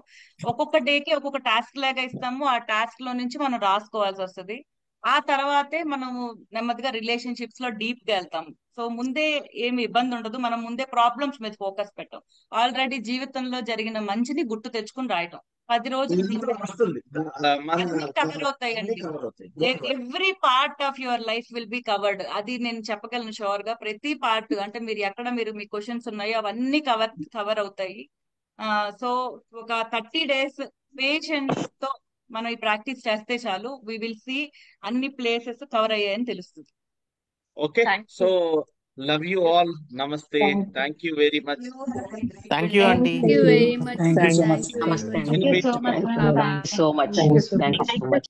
ఒక్కొక్క డేకి ఒక్కొక్క టాస్క్ లాగా ఇస్తాము. ఆ టాస్క్ లో నుంచి మనం రాసుకోవాల్సి వస్తుంది. ఆ తర్వాతే మనము నెమ్మదిగా రిలేషన్షిప్స్ లో డీప్ గా వెళ్తాము. సో ముందే ఏమి ఇబ్బంది ఉండదు. మనం ముందే ప్రాబ్లమ్స్ మీద ఫోకస్ పెట్టాం. ఆల్రెడీ జీవితంలో జరిగిన మంచిని గుర్తు తెచ్చుకుని రాయటం. 10 రోజులు ఇందులో వస్తుంది అన్ని కవర్ అవుతాయండి. కవర్ అవుతాయి. Every part of your life will be covered. అది నేను చెప్పగలను షూర్ గా. ప్రతి పార్ట్ అంటే మీరు ఎక్కడ మీ క్వశ్చన్స్ ఉన్నాయో అవన్నీ కవర్ అవుతాయి. సో ఒక 30 days పేషెన్స్ తో మనం ఈ ప్రాక్టీస్ చేస్తే చాలు. వి విల్ సీ అన్ని ప్లేసెస్ కవర్ అయ్యాయని తెలుస్తుంది. Okay, thank so you. Love you all. Namaste. Thank you very much. Thank you అండి. Thank you very much. Thank you Thank so much. you very much. Thank you so much. Thank you so much. Thank you so much.